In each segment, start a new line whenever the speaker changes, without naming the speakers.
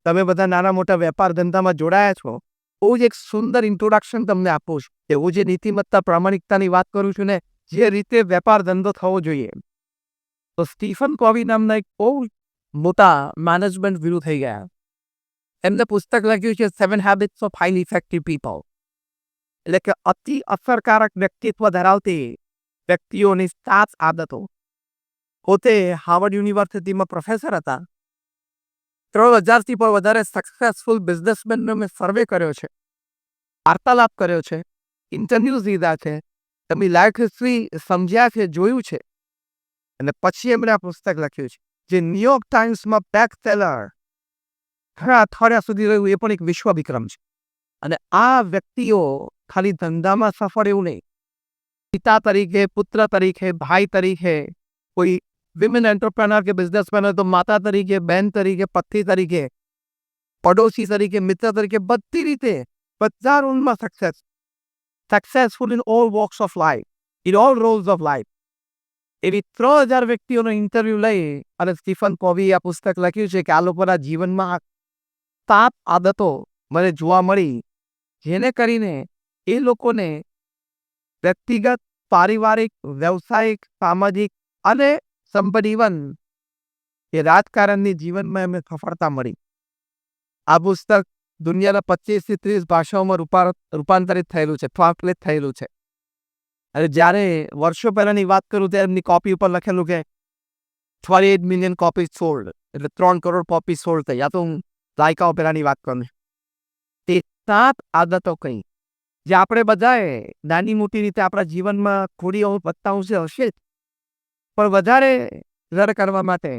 તમે બધા નાના મોટા વેપાર ધંધામાં જોડાયા છો, બહુ જ એક સુંદર ઇન્ટ્રોડક્શન તમને આપું છું. એવું જે નીતિમત્તા પ્રામાણિકતાની વાત કરું છું ને, જે રીતે વેપાર ધંધો થવો જોઈએ, તો સ્ટીફન કોવી નામના એક બહુ મોટા મેનેજમેન્ટ ગુરુ થઈ ગયા. એમને પુસ્તક લખ્યું છે 7 habits of highly effective people, એટલે કે અતિ અસરકારક વ્યક્તિત્વ ધરાવતી વ્યક્તિઓની 7 આદતો. પોતે હાર્વર્ડ યુનિવર્સિટીમાં પ્રોફેસર હતા. 3000થી પણ વધારે સક્સેસફુલ બિઝનેસમેનનો મેં સર્વે કર્યો છે, વાર્તાલાપ કર્યો છે, ઇન્ટરવ્યુઝ લીધા છે, એમની લાઈફ હિસ્ટ્રી સમજ્યા છે, જોયું છે, અને પછી એમણે આ પુસ્તક લખ્યું છે, જે ન્યુયોર્ક ટાઈમ્સમાં બેક સેલર ઘણા અઠવાડિયા સુધી રહ્યું. એ પણ એક વિશ્વ વિક્રમ છે. અને આ વ્યક્તિઓ ખાલી ધંધામાં સફળ એવું નહીં, પિતા તરીકે, પુત્ર તરીકે, ભાઈ તરીકે, કોઈ વિમેન એન્ટરપ્રેનર કે બિઝનેસમેન હોય તો માતા તરીકે, બહેન તરીકે, પત્ની તરીકે, પડોશી તરીકે, મિત્ર તરીકે, બધી રીતે બધા રોલમાં successful in all walks of life, in all Rolls of life. એવી 3000 વ્યક્તિઓનો ઇન્ટરવ્યુ લઈ અને સ્ટીફન કોવીએ આ પુસ્તક લખ્યું છે કે આ લોકોના જીવનમાં 7 આદતો મને જોવા મળી, જેને કરીને એ લોકોને વ્યક્તિગત, પારિવારિક, વ્યવસાયિક, સામાજિક અને સંપત્તિવન એ રાજકારણની જીવનમાં એમને સફળતા મળી. આ પુસ્તક દુનિયાના 25 થી 30 ભાષાઓમાં રૂપાંતરિત થયેલું છે, ટ્રાન્સલેટ થયેલું છે. અને જ્યારે વર્ષો પહેલાની વાત કરું ત્યારે એમની કોપી ઉપર લખેલું કે 28 મિલિયન કોપી સોલ્ડ, એટલે 3 કરોડ કોપી સોલ્ડ થઈ. આ તો હું દાયકાઓ પહેલાની વાત કરું. તે 7 આદતો કઈ જે આપણે બધાએ નાની મોટી રીતે આપણા જીવનમાં થોડી અંશે હશે જ, પણ વધારે ઘર કરવા માટે,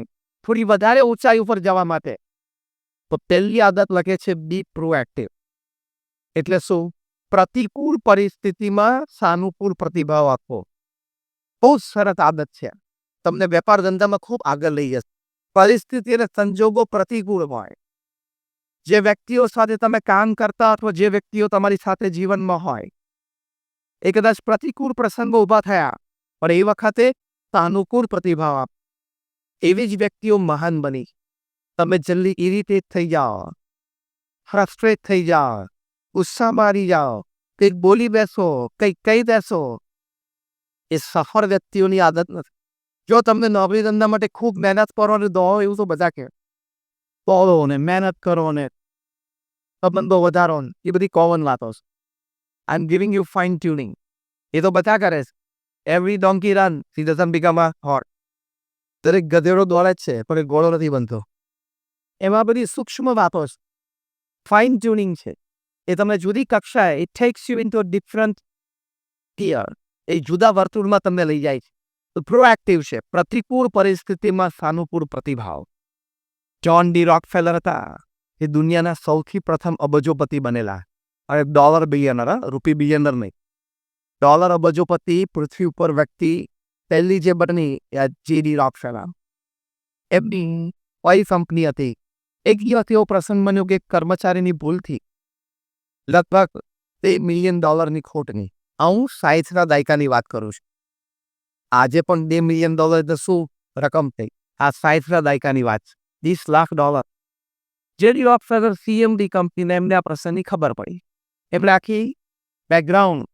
થોડી વધારે ઊંચાઈ ઉપર જવા માટે, તો પહેલી આદત લખે છે બી પ્રોએક્ટિવ. એટલે શું? પ્રતિકૂળ પરિસ્થિતિમાં સાનુકૂળ પ્રતિભાવ આપવો. બહુ સરસ આદત છે, તમને વેપાર ધંધામાં ખૂબ આગળ લઈ જશે. પરિસ્થિતિ અને સંજોગો પ્રતિકૂળ હોય, જે વ્યક્તિઓ સાથે તમે કામ કરતા અથવા જે વ્યક્તિઓ તમારી સાથે જીવનમાં હોય, એ કદાચ પ્રતિકૂળ પ્રસંગો ઊભા થયા, પણ એ વખતે સાનુકૂળ પ્રતિભાવ આપ. એવી જ વ્યક્તિઓ મહાન બની. તમે જલ્દી ઇરિટેટ થઈ જાઓ, ફ્રસ્ટ્રેટ થઈ જાઓ, ગુસ્સામાં આવી જાઓ, કંઈક બોલી બેસો, કંઈક કહી દેશો, એ સફળ વ્યક્તિઓની આદત નથી. જો તમને નોકરી ધંધા માટે ખૂબ મહેનત કરવાની દોડો, એવું તો બધા કહે, દોડો ને મહેનત કરો ને સંબંધો વધારો ને, એ બધી કોમન વાતો છે. I am giving you fine tuning. એ તો બધા કરે છે. Every donkey run, he doesn't become a horse. દરેક ગધેડો દોડે જ છે, પણ એ ઘોડો નથી બનતો. એમાં બધી સૂક્ષ્મ વાતો છે, ફાઇન ટ્યુનિંગ છે. એ તમને જુદી કક્ષાએ, it takes you into different tier, એ જુદા વર્તુળમાં તમને લઈ જાય છે. તો પ્રોએક્ટિવ છે, પ્રતિકૂળ પરિસ્થિતિમાં સાનુકૂળ પ્રતિભાવ. જ્હોન ડી રોકફેલર હતા, એ દુનિયાના સૌથી પ્રથમ અબજોપતિ બનેલા. અને ડોલર બિલિયનર, રૂપી બિલિયનર નહીં, ડોલર અબજોપતિ પૃથ્વી ઉપર વ્યક્તિ પહેલી જે બની એ જી.ડી. રોકફેલર. એમની ઓઇલ કંપની હતી. એક દિવસ એવો પ્રસંગ બન્યો કે કર્મચારીની ભૂલથી લગભગ $1 મિલિયન ખોટની. હું 60ના દાયકાની વાત કરું છું. આજે પણ $2 મિલિયન એટલે શું રકમ થઈ? આ 60ના દાયકાની વાત છે. $20 લાખ. જે.ડી. રોકફેલર CMD કંપનીને એમને આ પ્રસંગની ખબર પડી. એમણે આખી બેકગ્રાઉન્ડ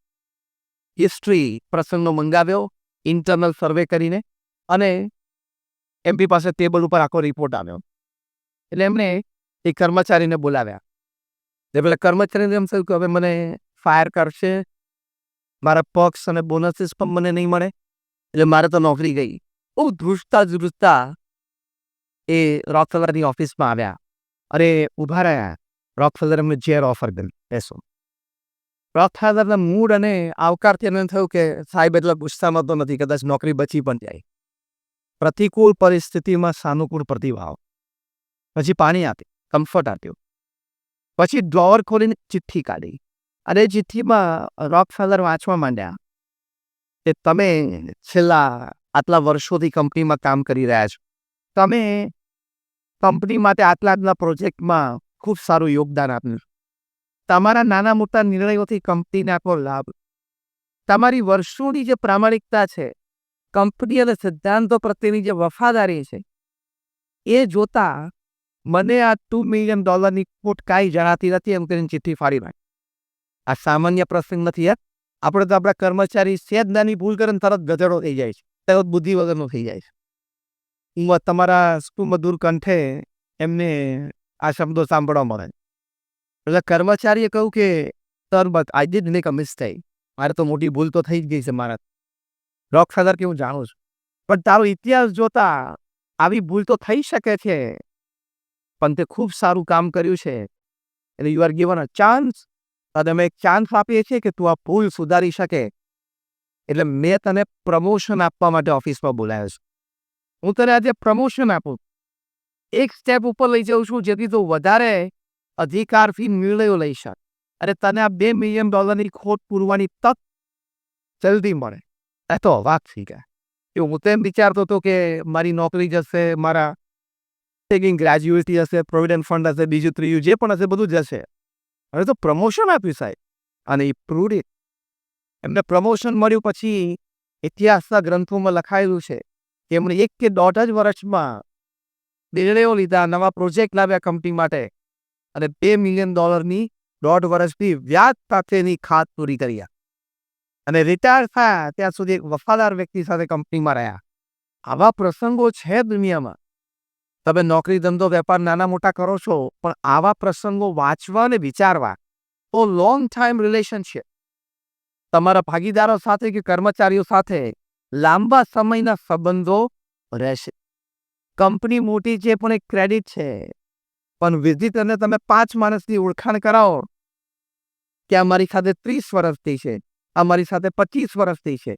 હિસ્ટ્રી પ્રસંગનો મંગાવ્યો, ઇન્ટરનલ સર્વે કરીને, અને એમની પાસે ટેબલ ઉપર આખો રિપોર્ટ આવ્યો. એટલે એમણે એ કર્મચારીને બોલાવ્યા. એટલે પેલા કર્મચારીને એમ થયું કે હવે મને ફાયર કરશે, મારા પક્ષ અને બોનસીસ પણ મને નહીં મળે, એટલે મારે તો નોકરી ગઈ. બહુ ધ્રુજતા એ રોકફેલરની ઓફિસમાં આવ્યા અને ઊભા રહ્યા. રોકફેલર એમને ચેર ઓફર કરી, બેસો. રોકફેલરના મૂડ અને આવકારથી એમને થયું કે સાહેબ એટલા ગુસ્સામાં તો નથી, કદાચ નોકરી બચી પણ જાય. પ્રતિકૂળ પરિસ્થિતિમાં સાનુકૂળ પ્રતિભાવ. પછી પાણી આપ્યું, કમ્ફર્ટ આપ્યું. પછી ડ્રોવર ખોલીને ચિઠ્ઠી કાઢી, અને ચિઠ્ઠીમાં રોકફેલર વાંચવા માંડ્યા કે તમે છેલ્લા આટલા વર્ષોથી કંપનીમાં કામ કરી રહ્યા છો, તમે કંપની માટે આટલા પ્રોજેક્ટમાં ખૂબ સારું યોગદાન આપ્યું, તમારા નાના મોટા નિર્ણયોથી કંપનીને આપો લાભ, તમારી વર્ષોની જે પ્રામાણિકતા છે, કંપની અને સિદ્ધાંતો પ્રત્યેની જે વફાદારી છે, એ જોતા મને આ $2 મિલિયન ખોટ કાંઈ જણાતી નથી એમ કરીને ચિઠ્ઠી ફાડી નાખી. આ સામાન્ય પ્રસંગ નથી યાર. આપણે તો આપણા કર્મચારી સહેજ નાની ભૂલ કરે ને તરત ગધેડો થઈ જાય છે, તરત બુદ્ધિ વગરનો થઈ જાય છે. હું તમારા સુમધુર કંઠે એમને આ શબ્દો સાંભળવા મળે. એટલે કર્મચારીએ કહ્યું કે sir but I did make a mistake. મારે તો મોટી ભૂલ તો થઈ જ ગઈ છે મારા રોક ફાધર, કે હું જાણું છું, પણ તારો ઇતિહાસ જોતા આવી ભૂલ તો થઈ શકે છે, પણ તે ખૂબ સારું કામ કર્યું છે. એટલે you are given a chance. અને અમે એક ચાન્સ આપીએ છીએ કે તું આ ભૂલ સુધારી શકે. એટલે મેં તને પ્રમોશન આપવા માટે ઓફિસમાં બોલાવ્યો છું. હું તને આજે પ્રમોશન આપું, એક સ્ટેપ ઉપર લઈ જાઉં છું, જેથી તું વધારે અધિકારથી નિર્ણયો લઈ શક. અને તને આ $2 મિલિયન ખોટ પૂરવાની તક જલ્દી મળે. એ તો વાત થઈ ગયા. એવું હું તો એમ વિચારતો હતો કે મારી નોકરી જશે, મારા ટેકિંગ ગ્રેજ્યુએટી હશે, પ્રોવિડન્ટ ફંડ હશે, બીજું ત્રીજું જે પણ હશે બધું જશે. હવે તો પ્રમોશન આપ્યું સાહેબ, અને એ પ્રૂવડ ઇટ. એમને પ્રમોશન મળ્યું પછી ઇતિહાસના ગ્રંથોમાં લખાયેલું છે કે એમણે 1 કે 1.5 જ વર્ષમાં નિર્ણયો લીધા, નવા પ્રોજેક્ટ લાવ્યા કંપની માટે, અને $2 મિલિયન 1.5 વર્ષથી વ્યાજ સાથેની ખાત પૂરી કરી. અને રિટાયર થયા ત્યાં સુધી એક વફાદાર વ્યક્તિ સાથે કંપનીમાં રહ્યા. આવા પ્રસંગો છે દુનિયામાં. તમે નોકરી, ધંધો, વેપાર નાના મોટા કરો છો, પણ આવા પ્રસંગો વાંચવા અને વિચારવા તો લોંગ ટાઈમ રિલેશનશિપ. તમારા ભાગીદારો સાથે કે કર્મચારીઓ સાથે લાંબા સમયના સંબંધો રહેશે. કંપની મોટી છે પણ એક ક્રેડિટ છે, પણ વિઝિટરને તમે 5 માણસની ઓળખાણ કરાવો કે આ મારી સાથે 30 વર્ષથી છે, આ મારી સાથે 25 વર્ષથી છે,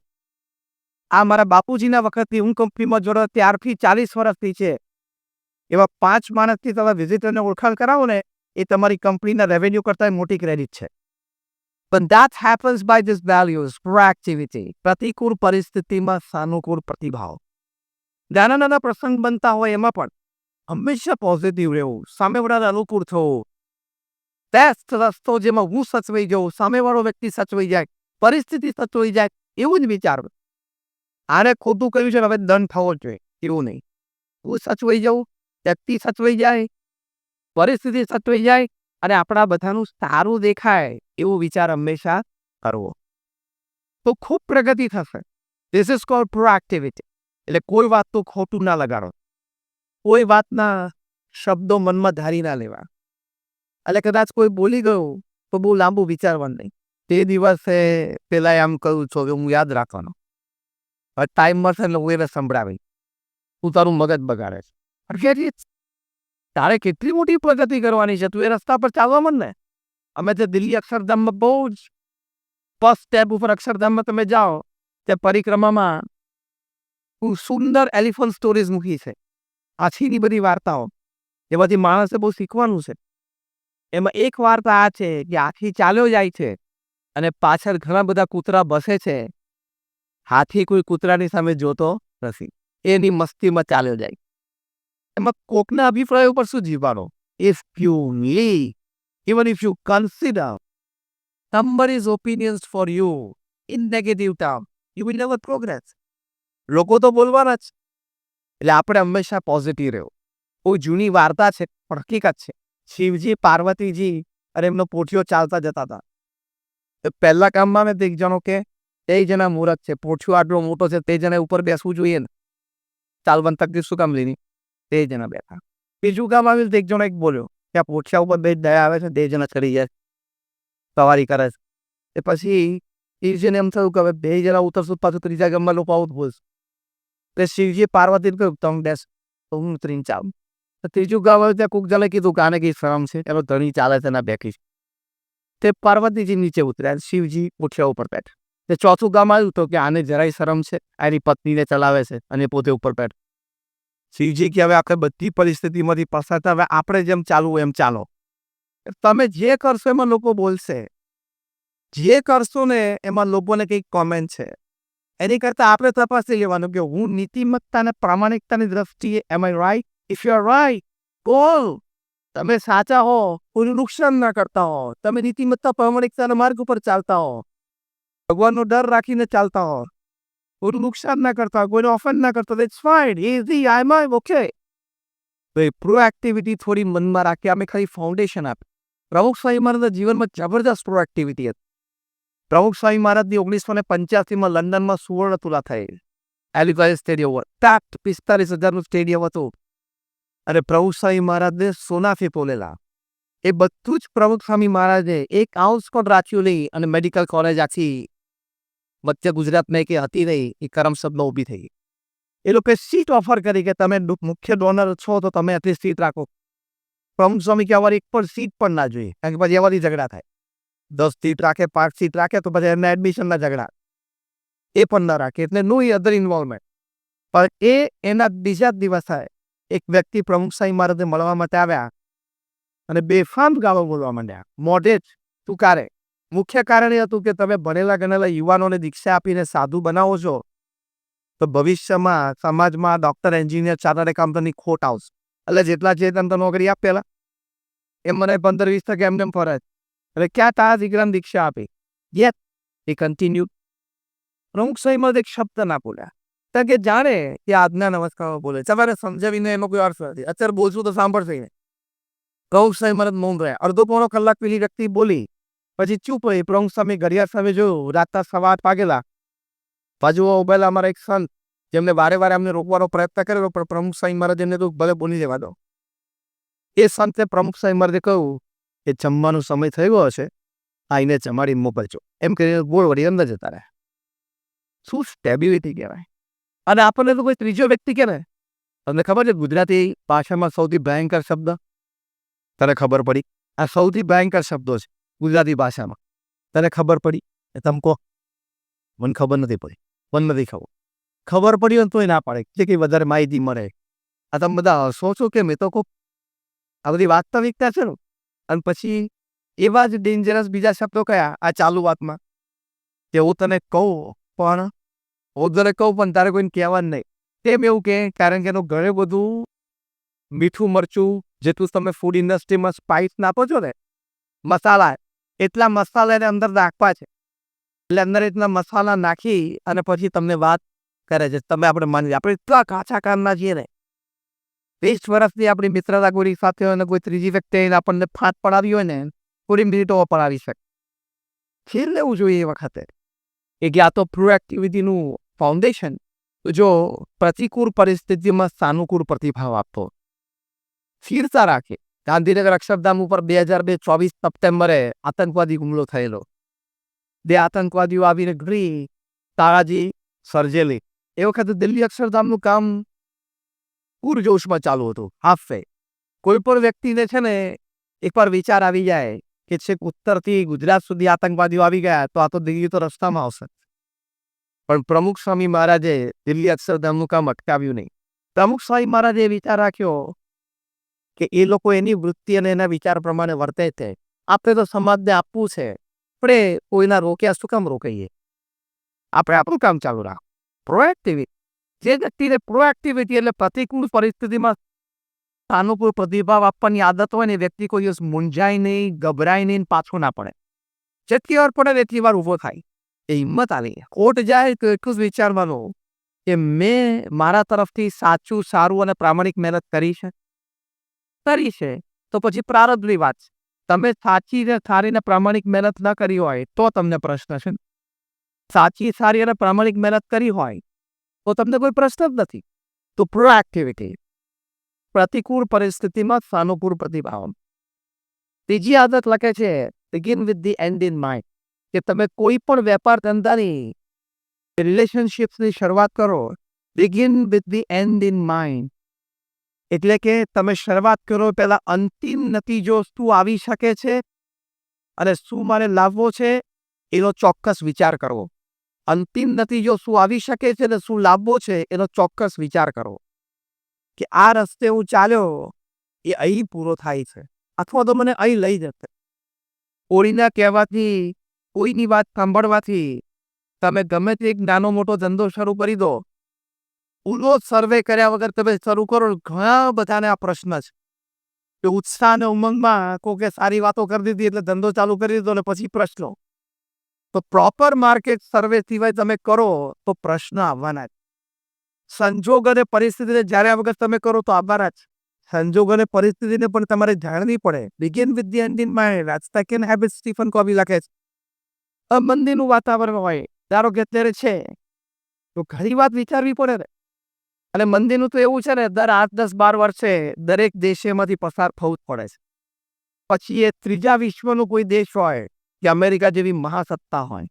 આ મારા બાપુજીના વખતથી હું કંપનીમાં જોડો ત્યારથી 40 વર્ષથી છે, એવા 5 માણસથી તમે વિઝિટરને ઓળખાણ કરાવો ને, એ તમારી કંપનીના રેવન્યુ કરતાં મોટી ક્રેડિટ છે. પણ that happens by these values, proactivity, પ્રતિકૂળ પરિસ્થિતિમાં સાનુકૂળ પ્રતિભાવ. નાના નાના પ્રસંગ બનતા હોય એમાં પણ હંમેશા પોઝિટિવ રહેવું, સામેવાળાને અનુકૂળ થવું. બેસ્ટ રસ્તો જેમાં હું સચવાઈ જાઉં, સામેવાળો વ્યક્તિ સચવાઈ જાય, પરિસ્થિતિ સચવાઈ જાય, એવું જ વિચારવું. આને ખોટું કહ્યું છે, હવે દંડ થવો જોઈએ, એવું નહીં. હું સચવાઈ જાઉં, વ્યક્તિ સચવાઈ જાય, પરિસ્થિતિ સચવાઈ જાય, અને આપણા બધાનું સારું દેખાય એવો વિચાર હંમેશા કરવો, તો ખૂબ પ્રગતિ થશે. This is called proactivity. એટલે કોઈ વાત તો ખોટું ના લગાડો, કોઈ વાતના શબ્દો મનમાં ધારી ના લેવા. એટલે કદાચ કોઈ બોલી ગયું તો બહુ લાંબુ વિચારવાનું નહીં. તે દિવસે પેલા આમ કહું છો કે હું યાદ રાખવાનો, હવે ટાઈમ મળશે એટલે હું એને સંભળાવી, તું તારું મગજ બગાડે છે. તારે કેટલી મોટી પ્રગતિ કરવાની છે, તું એ રસ્તા પર ચાલવા માંડ ને. અમે જે દિલ્હી અક્ષરધામમાં બહુ જ ફર્સ્ટ સ્ટેપ ઉપર અક્ષરધામમાં તમે જાઓ, તે પરિક્રમામાં સુંદર એલિફન્ટ સ્ટોરીઝ મૂકી છે, આછીની બધી વાર્તાઓ, એમાંથી માણસે બહુ શીખવાનું છે. એમાં એક વાર્તા આ છે કે હાથી ચાલ્યો જાય છે અને પાછળ ઘણા બધા કૂતરા બસે છે. હાથી કોઈ કૂતરાની સામે જોતો નથી, એની મસ્તીમાં ચાલ્યો જાય. એમાં કોકના અભિપ્રાય ઉપર શું જીવવાનો? If you live, even if you consider somebody's opinions for you in negative term, you will never progress. લોકો તો બોલવાના જ, એટલે આપણે હંમેશા પોઝિટિવ રહેવું. બહુ જૂની વાર્તા છે પણ હકીકત છે. શિવજી, પાર્વતીજી અને એમનો પોઠિયો ચાલતા જતા હતા. પહેલા કામમાં મેં એક જણો કે તે જણા મૂર્ખ છે, પોઠિયો આટલો મોટો છે, તે જણા ઉપર બેસવું જોઈએ ને, ચાલવાની તકલીફ શું કામ લેની? તે જણા બેઠા. બીજું કામ આવ્યું તો એક જણો એક બોલ્યો કે આ પોઠિયા ઉપર બે દયા આવે છે, તે જણા ચડી જાય, સવારી કરે છે. એ પછી શિવજીને એમ થયું કે હવે 2 જણા ઉતરશું પાછું ત્રીજા ગામમાં લોકો આવું જ બોલશે. એટલે શિવજી પાર્વતીને કહ્યું તમે બેસ, તો હું ઉતરીને ચાલું. ત્રીજું ગામ આવ્યું ત્યાં કોક જણે કીધું કે આને કઈ શરમ છે, એનો ધણી ચાલે છે ના બેઠી છે. તે પાર્વતીજી નીચે ઉતર્યા, શિવજી પોઠિયા ઉપર બેઠા. તે ચોથું ગામ આવ્યું તો કે આને જરાય શરમ છે, એની પત્નીને ચલાવે છે અને પોતે ઉપર બેઠ. શિવજી કે હવે આપણે બધી પરિસ્થિતિમાંથી પસાર થાય, હવે આપણે જેમ ચાલવું એમ ચાલો. તમે જે કરશો એમાં લોકો બોલશે, જે કરશો ને એમાં લોકોને કંઈક કોમેન્ટ છે, એની કરતાં આપણે તપાસી લેવાનું કે હું નીતિમત્તા અને પ્રામાણિકતાની દ્રષ્ટિએ am I right? If you are right, બોલ. તમે સાચા હો, કોઈનું નુકસાન ના કરતા હો, તમે નીતિમત્તા પ્રામાણિકતાના માર્ગ ઉપર ચાલતા હો, ભગવાનનો ડર રાખીને ચાલતા હો, કોઈનું નુકસાન ના કરતા, કોઈને ઓફેન્ડ ના કરતા, it's fine, easy, I am okay. તો એ પ્રોએક્ટિવિટી થોડી મનમાં રાખી અમે ખાલી ફાઉન્ડેશન આપે. પ્રમુખ સ્વામી મહારાજના જીવનમાં જબરદસ્ત પ્રોએક્ટિવિટી હતી. પ્રમુખ સ્વામી મહારાજની 1985માં લંડનમાં સુવર્ણ તુલા થઈ. એલિફાઇસ સ્ટેડિયમ પર 45,000નું સ્ટેડિયમ હતું અને પ્રમુખ સ્વામી મહારાજને સોનાથી તોલેલા. એ બધું જ પ્રમુખ સ્વામી મહારાજે એક આઉન્સ પણ રાખ્યું નહીં અને મેડિકલ કોલેજ આખી મધ્ય ગુજરાતમાં કે હતી નહીં એ કરમસદમાં ઊભી થઈ. એ લોકોએ સીટ ઓફર કરી કે તમે મુખ્ય ડોનર છો તો તમે એટલી સીટ રાખો. પ્રમુખ સ્વામી કે અમારી એક પણ સીટ પણ ના જોઈએ, કારણ કે પછી એમાંથી ઝઘડા થાય. 10 સીટ રાખે, 5 સીટ રાખે તો પછી એમના એડમિશનના ઝઘડા એ પણ ના રાખે, એટલે નો અધર ઇન્વોલ્વમેન્ટ. પણ એના બીજા જ દિવસે એક વ્યક્તિ પ્રમુખ સ્વામી મહારાજને મળવા માટે આવ્યા અને બેફામ ગાળો બોલવા માંડ્યા, મોઢે જ તુકારે. મુખ્ય કારણ એ હતું કે તમે ભણેલા ગણેલા યુવાનોને દીક્ષા આપીને સાધુ બનાવો છો તો ભવિષ્યમાં સમાજમાં ડૉક્ટર, એન્જિનિયર, ચાર્ટર્ડ એકાઉન્ટન્ટની ખોટ આવશે. એટલે જેટલા છે તેમ તો નોકરી આપેલા એમ મને 15-20% એમને ફરજ. એટલે ક્યાં તારા દીકરાને દીક્ષા આપી? યet એ કન્ટિન્યુ. પ્રમુખ સ્વામી મહારાજ એક શબ્દ ના બોલ્યા, કારણ કે જાણે કે આજ્ઞા નમસ્કાર બોલે. તમારે સમજાવીને એનો કોઈ અર્થ નથી. અત્યારે બોલશું તો સાંભળશે નહીં. પ્રમુખ સ્વામી મહારાજ મૌન રહ્યા. અડધો પોણો કલાક પેલી વ્યક્તિ બોલી, પછી ચૂપ રહી. પ્રમુખ સ્વામી ઘડિયાળ સામે જોયું, રાતના 8:15 વાગેલા. બાજુમાં ઉભેલા અમારા એક સંત, જેમને વારે વારે અમને રોકવાનો પ્રયત્ન કર્યો, પણ પ્રમુખ સ્વામી મહારાજ એમને તો ભલે બોલી દેવા દો. એ સંતે પ્રમુખ સ્વામી મહારાજે કહ્યું કે જમવાનો સમય થઈ ગયો હશે, આઈને જમાડી મોકલજો. એમ કરીને બોલ વળી અંદર જતા રહ્યા. શું સ્ટેબિલિટી કહેવાય. અને આપણને તો કોઈ ત્રીજો વ્યક્તિ કે ને, તમને ખબર છે ગુજરાતી ભાષામાં સૌથી ભયંકર શબ્દ? તને ખબર પડી? આ સૌથી ભયંકર શબ્દો છે ગુજરાતી ભાષામાં. તને ખબર પડી? એ તમે કહો. મને ખબર નથી પડી. મને નથી ખબર. ખબર પડી હોય તોય ના પાડે જે કંઈ વધારે માહિતી મળે. આ તમે બધા હસો છો કે મેં તો કહું? આ બધી વાસ્તવિકતા છે ને. અને પછી એવા જ ડેન્જરસ બીજા શબ્દો કયા આ ચાલુ વાતમાં કે હું તને કહું પણ તારે કોઈને કહેવાનું નહીં. તેમ એવું કે કારણ કે એનું ઘણું બધું મીઠું મરચું જેટલું તમે ફૂડ ઇન્ડસ્ટ્રીમાં સ્પાઇસ નાખો છો ને, મસાલા, એટલા મસાલા એને અંદર નાખવા છે. એટલે અંદર એટલા મસાલા નાખી અને પછી તમને વાત કરે છે. તમે આપણે માની આપણે એટલા કાચા કામના છીએ ને. 20 વર્ષની આપણી મિત્રતા કોઈ સાથે હોય ને કોઈ ત્રીજી વ્યક્તિ આપણને ફાંટ પડાવી હોય ને, થોડી મિનિટો પડાવી શકે. ખેલ લેવું જોઈએ એ વખતે કે આ તો પ્રોએક્ટિવિટીનું ફાઉન્ડેશન. જો પ્રતિકૂળ પરિસ્થિતિમાં સાનુકૂળ પ્રતિભાવ આપવો, સ્થિરતા રાખે. ગાંધીનગર અક્ષરધામ ઉપર 2024 સપ્ટેમ્બરે આતંકવાદી હુમલો થયેલો. 2 આતંકવાદીઓ આવીને ઘણી તારાજી સર્જેલી. એ વખતે દિલ્હી અક્ષરધામનું કામ પૂરજોશમાં ચાલુ હતું. હાફે કોઈ પણ વ્યક્તિને છે ને એકવાર વિચાર આવી જાય કે છેક ઉત્તરથી ગુજરાત સુધી આતંકવાદીઓ આવી ગયા તો આ તો દિલ્હી તો રસ્તામાં આવશે. પણ પ્રમુખ સ્વામી મહારાજે દિલ્હી અક્ષરધામનું કામ અટકાવ્યું નહીં. પ્રમુખ સ્વામી મહારાજે વિચાર રાખ્યો કે એ લોકો એની વૃત્તિ અને એના વિચાર પ્રમાણે વર્તે છે. આપણે તો સમાજને આપવું છે, આપણે કોઈના રોક્યા શું કામ રોકાઈએ? આપણે આપણું કામ ચાલુ રાખ. પ્રોએક્ટિવિટી. જે વ્યક્તિને પ્રોએક્ટિવિટી એટલે પ્રતિકૂળ પરિસ્થિતિમાં સાનુકૂળ પ્રતિભાવ આપવાની આદત હોય ને, એ વ્યક્તિ કોઈ દિવસ મૂંઝાય નહીં, ગભરાય નહીં, પાછો ના પડે. જેટલી વાર પડે એટલી વાર ઊભો થાય. એ હિંમત આવી. ખોટ જાય તો એટલું જ વિચારવાનું કે મેં મારા તરફથી સાચું, સારું અને પ્રામાણિક મહેનત કરી છે તો પછી પ્રારબ્ધની વાત છે. તમે સાચી ને સારી ને પ્રામાણિક મહેનત ન કરી હોય તો તમને પ્રશ્ન છે. સાચી, સારી અને પ્રામાણિક મહેનત કરી હોય તો તમને કોઈ પ્રશ્ન જ નથી. તો પ્રોએક્ટિવિટી, પ્રતિકૂળ પરિસ્થિતિમાં સાનુકૂળ પ્રતિભાવ. ત્રીજી આદત લખે છે begin with the end in mind, કે તમે કોઈ પણ વેપાર ધંધાની રિલેશનશિપ્સની શરૂઆત કરો, begin with the end in mind. એટલે કે તમે શરૂઆત કરો પહેલા અંતિમ નતીજો શું આવી શકે છે અને શું મારે લાવવો છે એનો ચોક્કસ વિચાર કરવો. અંતિમ નતીજો શું આવી શકે છે અને શું લાવવો છે એનો ચોક્કસ વિચાર કરવો. કે આ રસ્તે હું ચાલ્યો એ અહીં પૂરો થાય છે અથવા તો મને અહીં લઈ જશે. કોઈના કહેવાથી, કોઈની વાત સાંભળવાથી તમે ગમે તે એક નાનો મોટો ધંધો શરૂ કરી દો, પૂરો સર્વે કર્યા વગર તમે શરૂ કરો. ઘણા બધાને આ પ્રશ્ન છે કે ઉત્સાહ અને ઉમંગમાં કોકે સારી વાતો કરી દીધી એટલે ધંધો ચાલુ કરી દીધો અને પછી પ્રશ્નો. તો પ્રોપર માર્કેટ સર્વે સિવાય તમે કરો તો પ્રશ્ન આવવાના જ. સંજોગ અને પરિસ્થિતિને જ્યારે વગર તમે કરો તો આવવાના જ. સંજોગોને પરિસ્થિતિને પણ તમારે જાણવી પડે. Begin with the end in mind. રાજતા કેન હેબિટ સ્ટીફન કોવી લખે છે. મંદિરનું વાતાવરણ હોય, ધારો કે અત્યારે છે, તો ઘણી વાત વિચારવી પડે ને. અને મંદિરનું તો એવું છે ને, દર 8-10-12 વર્ષે દરેક દેશેમાંથી પસાર થવું જ પડે છે. પછી એ ત્રીજા વિશ્વનો કોઈ દેશ હોય કે અમેરિકા જેવી મહાસત્તા હોય,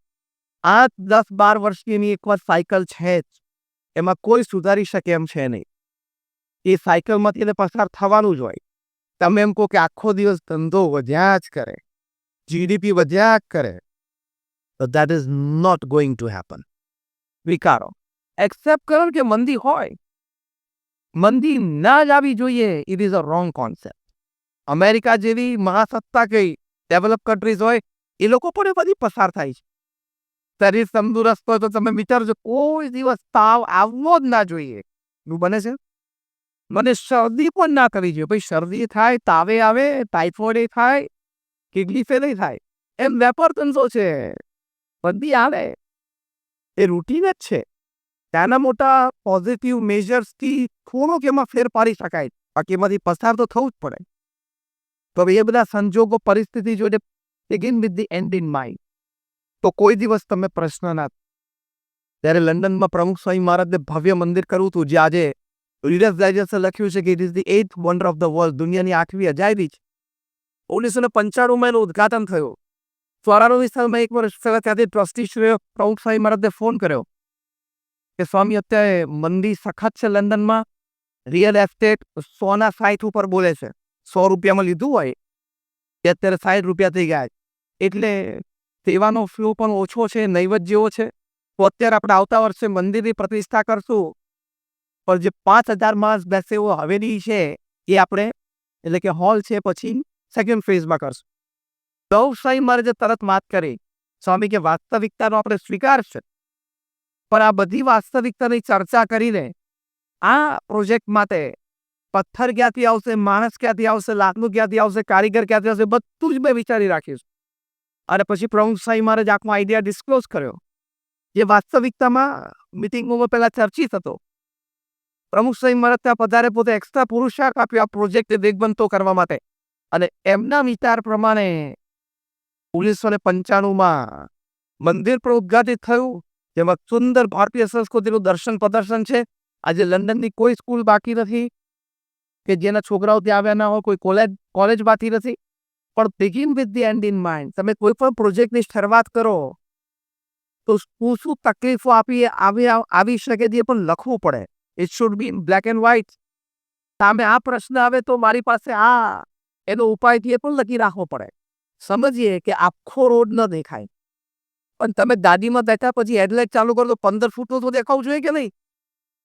8-10-12 વર્ષની એની એક વાર સાયકલ છે જ. એમાં કોઈ સુધારી શકે એમ છે નહીં. એ સાયકલમાંથી એને પસાર થવાનું જ હોય. તમે એમ કહો કે આખો દિવસ ધંધો વધ્યા જ કરે, જીડીપી વધ્યા જ કરે, તો that is not going to happen. વિકારો એક્સેપ્ટ કરો કે મંદી હોય, મંદી ના જ આવી જોઈએ. It is a wrong concept. America જેવી મહાસત્તા કઈ ડેવલપ કન્ટ્રીઝ હોય, એ લોકો પણ એ બધી પસાર થાય છે. શરીર તંદુરસ્ત હોય તો તમે વિચારજો, કોઈ દિવસ તાવ આવવો જ ના જોઈએ. શું બને છે? મને શરદી પણ ના કરવી જોઈએ. ભાઈ શરદી થાય, તાવે આવે, ટાઇફોઇડ થાય, કિડની ફેલ થાય, એમ વેપાર ધંધો છે. મંદી આવે એ રૂટીન જ છે. નાના મોટા પોઝિટિવ મેજર્સથી થોડોક એમાં ફેર પાડી શકાય, બાકી એમાંથી પસાર તો થવું જ પડે. તો એ બધા સંજોગો પરિસ્થિતિ જોઈને begin with the end in mind. તો કોઈ દિવસ તમે પ્રશ્ન ના. ત્યારે લંડનમાં પ્રમુખ સ્વામી મહારાજને ભવ્ય મંદિર કરવું હતું, જે આજે રીડર્સ ડાયજેસ્ટે લખ્યું છે કે it is the 8th wonder of the world, દુનિયાની 8મી અજાયબી છે. 1995માં એનું ઉદઘાટન થયું. 94 સાલમાં એક વર્ષ પહેલા ત્યાંથી ટ્રસ્ટીશ્રીએ પ્રમુખ સ્વામી મહારાજને ફોન કર્યો કે સ્વામી, અત્યારે મંદી સખત છે લંડનમાં, રિયલ એસ્ટેટ સોના 60 ઉપર બોલે છે. 100 રૂપિયામાં લીધું હોય એ અત્યારે 60 રૂપિયા થઈ ગયા. એટલે સેવાનો ફ્લો પણ ઓછો છે, નૈવત જેવો છે. તો અત્યારે આપણે આવતા વર્ષે મંદિરની પ્રતિષ્ઠા કરશું, પણ જે 5000 માણસ બેસે એવો હવેલી છે એ આપણે, એટલે કે હોલ છે, પછી સેકન્ડ ફેઝમાં કરશું. સ્વામી મહારાજે તરત માત કરી, સ્વામી કે વાસ્તવિકતાનો આપણે સ્વીકાર છે, પણ આ બધી વાસ્તવિકતાની ચર્ચા કરીને આ પ્રોજેક્ટ માટે પથ્થર ક્યાંથી આવશે, માણસ ક્યાંથી આવશે, લાકડું ક્યાંથી આવશે, કારીગર ક્યાંથી આવશે, બધું જ મેં વિચારી રાખ્યું. અને પછી પ્રમુખ સ્વામી મહારાજ આખો આઈડિયા ડિસ્ક્લોઝ કર્યો, જે વાસ્તવિકતામાં મિટિંગોમાં પહેલા ચર્ચિત હતો. પ્રમુખ સ્વામી મહારાજ ત્યાં પધારે, પોતે એક્સ્ટ્રા પુરુષાર્થ આપ્યો આ પ્રોજેક્ટ વેગવંતો કરવા માટે. અને એમના વિચાર પ્રમાણે 1995માં મંદિર પણ ઉદ્ઘાટિત થયું, જેમાં સુંદર ભારતીય સંસ્કૃતિનું દર્શન પ્રદર્શન છે. આજે લંડનની કોઈ સ્કૂલ બાકી નથી કે જેના છોકરાઓ ત્યાં આવ્યા ના હોય, કોઈ કોલેજ બાકી નથી. પણ begin with the end in mind. તમે કોઈ પણ પ્રોજેક્ટની શરૂઆત કરો તો શું તકલીફો આવી શકે તે પણ લખવું પડે. It should be in black and white. સામે આ પ્રશ્ન આવે તો મારી પાસે આ એનો ઉપાય એ પણ લખી રાખવો પડે. સમજીએ કે આખો રોડ ન દેખાય, પણ તમે ગાડીમાં બેઠા પછી હેડલાઇટ ચાલુ કરો તો 15 ફૂટનું તો દેખાવું જોઈએ કે નહીં?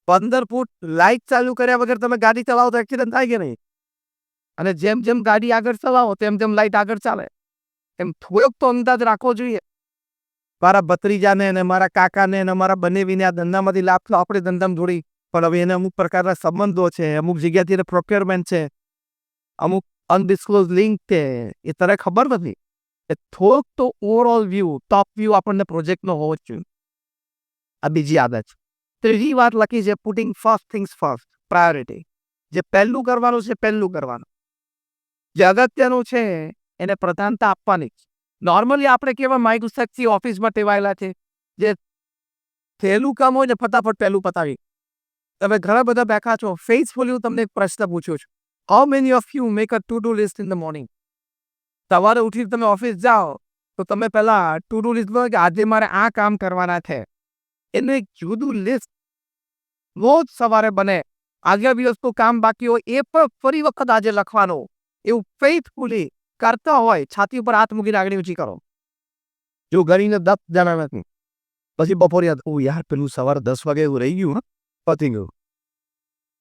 15 ફૂટ લાઇટ ચાલુ કર્યા વગર તમે ગાડી ચલાવો તો એક્સિડન્ટ થાય કે નહીં? અને જેમ જેમ ગાડી આગળ ચલાવો તેમ તેમ લાઇટ આગળ ચાલે. એમ થોડોક તો અંદાજ રાખવો જોઈએ. મારા ભત્રીજાને અને મારા કાકાને અને મારા બનેવીને આ ધંધામાંથી લાભ તો આપણે ધંધામાં જોડી, પણ હવે એને અમુક પ્રકારના સંબંધો છે, અમુક જગ્યાથી એને પ્રોક્યોરમેન્ટ છે, અમુક અનડિસ્ક્લોઝ લિંક છે, એ તને ખબર નથી. એ થોડોક તો ઓવરઓલ વ્યૂ, ટોપ વ્યૂ આપણને પ્રોજેક્ટનો હોવો જ જોઈએ. આ બીજી આદત છે. ત્રીજી વાત લખી છે, putting first things first, priority. જે પહેલું કરવાનું છે પહેલું કરવાનું, જે અગત્યનું છે એને પ્રધાનતા આપવાની. નોર્મલી આપણે કેવા માઇન્ડસેટથી ઓફિસમાં ટેવાયેલા છે, જે પહેલું કામ હોય ને ફટાફટ પહેલું પતાવી. તમે ઘણા બધા બેઠા છો. ફેસફુલી હું તમને એક પ્રશ્ન પૂછું છું, how many of you make a to do list in the morning? સવારે ઉઠીને તમે ઓફિસ જાઓ તો તમે પહેલા ટુ ડુ લિસ્ટ કે આજે મારે આ કામ કરવાના છે, એનું એક જુદું લિસ્ટ રોજ સવારે બને. આગલા દિવસનું કામ બાકી હોય એ પણ ફરી વખત આજે લખવાનું. એવું ફેથફુલી કરતા હોય, છાતી ઉપર હાથ મૂકીને આગળ ઊંચી કરો. જો ગણીને 10 જણા નથી, પછી બપોરે યાદ, ઓ યાર પેલું સવારે 10 વાગે એવું રહી ગયું, પતી ગયું.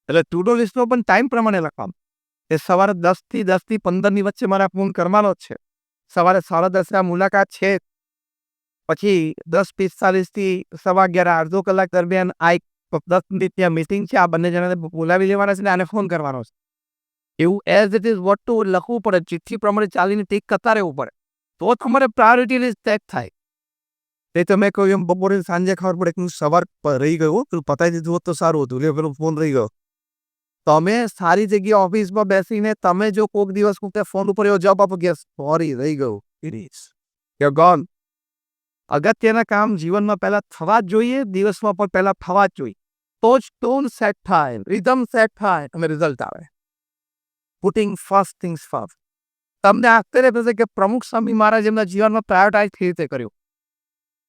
એટલે ટુ ડુ લિસ્ટનો પણ ટાઈમ પ્રમાણે લખવાનું. એ સવારે 10થી 15ની વચ્ચે મારે પૂર્ણ કરવાનો જ છે. સવારે 10:30 આ મુલાકાત છે, પછી 10:45થી 11:15 અડધો કલાક દરમિયાન આ એક 10 મિનિટ ત્યાં મિટિંગ છે, આ બંને જણાને બોલાવી લેવાના છે ને આને ફોન કરવાનો છે. એવું as it is what two લખવું પડે, ચિઠ્ઠી પ્રમાણે ચાલીને ટીક કરતા રહેવું પડે, તો તમારે પ્રાયોરિટી લિસ્ટ સેટ થાય. તે તમે કહ્યું એમ બપોરે સાંજે ખબર પડે કે સવાર રહી ગયો, પેલું પતાવી દીધું હોત તો સારું હતું, પેલો ફોન રહી ગયો. તમે સારી જગ્યાએ ઓફિસમાં બેસીને તમે જો કોઈક દિવસ કોઈને ફોન ઉપર એવો જવાબ આપો કે સોરી રહી ગયું, ઇટ ઇઝ યુ ગોન. અગત્યના કામ જીવનમાં પહેલા થવા જ જોઈએ, દિવસમાં પણ પહેલા થવા જ જોઈએ. તો જ ટોન સેટ થાય, રિધમ સેટ થાય અને રિઝલ્ટ આવે. Putting first things first. તમને આશ્ચર્ય થશે કે પ્રમુખ સ્વામી મહારાજ એમના જીવનમાં પ્રાયોરિટાઇઝ કેવી રીતે કર્યું.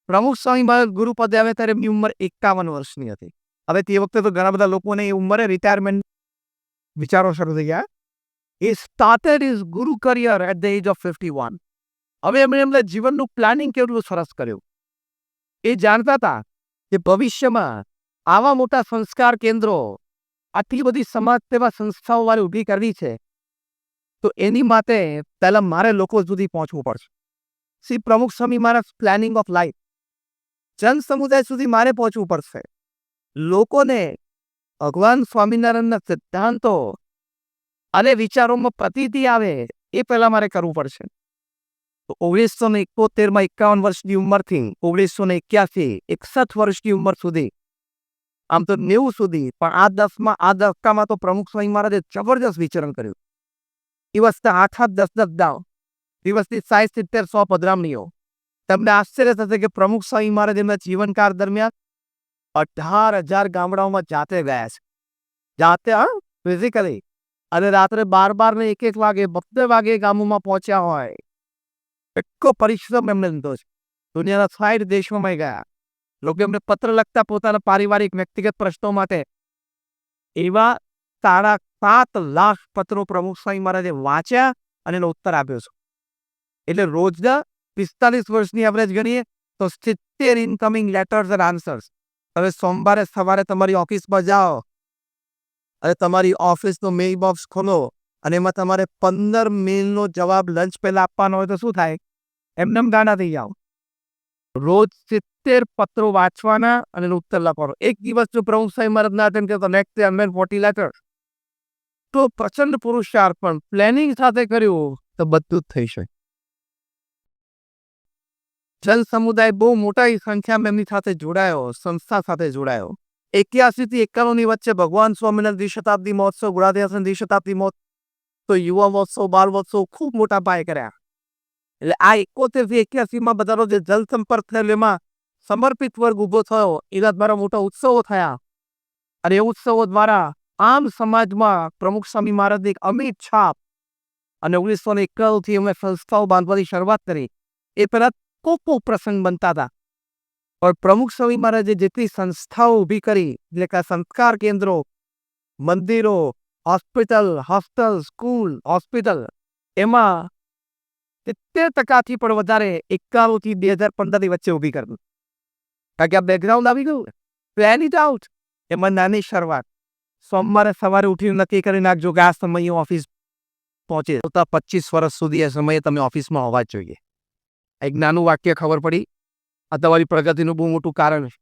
પ્રમુખ સ્વામી મહારાજ ગુરુપદે આવે ત્યારે એમની ઉંમર 51 વર્ષની હતી. હવે તે વખતે તો ઘણા બધા લોકોને એ ઉંમરે રિટાયરમેન્ટ વિચારો શરૂ થઈ ગયા. He started his guru career at the age of 51. હવે એમણે એમના જીવનનું પ્લાનિંગ કેટલું સરસ કર્યું. એ જાણતા હતા કે ભવિષ્યમાં આવા મોટા સંસ્કાર કેન્દ્રો, આટલી બધી સમાજ સેવા સંસ્થાઓ મારે ઊભી કરવી છે, તો એની માટે પહેલા મારે લોકો સુધી પહોંચવું પડશે. શ્રી પ્રમુખ Swami Maharaj planning of life. જન સમુદાય સુધી મારે પહોંચવું પડશે. લોકોને ભગવાન સ્વામિનારાયણના સિદ્ધાંતો અને વિચારોમાં પ્રતીતિ આવે એ પહેલા મારે કરવું પડશે. તો 1971માં 51 વર્ષની ઉંમરથી 1981 61 વર્ષની ઉંમર સુધી, આમ તો 90 સુધી, પણ આ દશકામાં તો પ્રમુખ સ્વામી મહારાજે જબરજસ્ત વિચરણ કર્યું. દિવસના 8-10 દાવ, દિવસની 60-70-100 પધરામણીઓ. તમને આશ્ચર્ય થશે કે પ્રમુખ સ્વામી મહારાજ એમના જીવનકાળ દરમિયાન 18,000 ગામડાઓમાં જાતે ગયા છે. જાતે ફિઝિકલી. અને રાત્રે 12 ને 1 વાગે 12 વાગે ગામોમાં પહોંચ્યા હોય. એટલો પરિશ્રમ એમને લીધો છે. દુનિયાના 60 દેશોમાં ગયા. લોકો એમને પત્ર લખતા પોતાના પારિવારિક વ્યક્તિગત પ્રશ્નો માટે. એવા 7.5 લાખ પત્રો પ્રમુખ સ્વામી મહારાજે વાંચ્યા અને એનો ઉત્તર આપ્યો છે. એટલે રોજના 45 વર્ષની એવરેજ ગણીએ તો 70 ઇનકમિંગ લેટર્સ એન્ડ આન્સર્સ. હવે સોમવારે સવારે તમારી ઓફિસમાં જાઓ અને તમારી ઓફિસનો મેઇલ બોક્સ ખોલો અને એમાં તમારે 15 મેલનો જવાબ લંચ પહેલા આપવાનો હોય તો શું થાય? એમને ગાના થઈ જાઓ. રોજ 70 પત્રો વાંચવાના અને એનો ઉત્તર લખવાનો. એક દિવસ જો પ્રમુખ સ્વામી મહારાજ ના અટેન્ડ કરે તો નેક્સ્ટ ડે 140 લેટર. તો પ્રચંડ પુરુષાર્થ, પણ પ્લાનિંગ સાથે કર્યું તો બધું જ થઈ શકે. જન સમુદાય બહુ મોટા સંખ્યામાં એમની સાથે જોડાયો, સંસ્થા સાથે જોડાયો. 81 થી 91 વચ્ચે ભગવાન સ્વામિનારાયણ દ્વિશતાબ્દી મહોત્સવ, ગુણાધ્યાસન દ્વિશતાબ્દી મહોત્સવ, તો યુવા મહોત્સવ, બાળ મહોત્સવ ખૂબ મોટા પાયે કર્યા. એટલે આ 71 થી 81માં બધાનો જે જલ સંપર્ક થયેલો એમાં સમર્પિત વર્ગ ઊભો થયો. એના દ્વારા મોટા ઉત્સવો થયા અને એ ઉત્સવો દ્વારા આમ સમાજમાં પ્રમુખ સ્વામી મહારાજની એક અમિટ છાપ. અને 1991થી અમે સંસ્થાઓ બાંધવાની શરૂઆત કરી. એ પહેલા કોક પ્રસંગ બનતા હતા, પણ પ્રમુખ સ્વામી મહારાજે જેટલી સંસ્થાઓ ઊભી કરી, એટલે કે સંસ્કાર કેન્દ્રો, મંદિરો, હોસ્પિટલ, હોસ્ટેલ, સ્કૂલ, હોસ્પિટલ, એમાં 70% પણ વધારે 91 થી 2015ની વચ્ચે ઊભી કરી. કારણ કે આ બેકગ્રાઉન્ડ આવી ગયું. Plan it out. એમાં નાની શરૂઆત. સોમવારે સવારે ઉઠીને નક્કી કરી નાખજો કે આ સમયે ઓફિસ પહોંચે. 25 વર્ષ સુધી એ સમયે તમે ઓફિસમાં હોવા જ જોઈએ. એક નાનું વાક્ય ખબર પડી, આ તમારી પ્રગતિનું બહુ મોટું કારણ છે.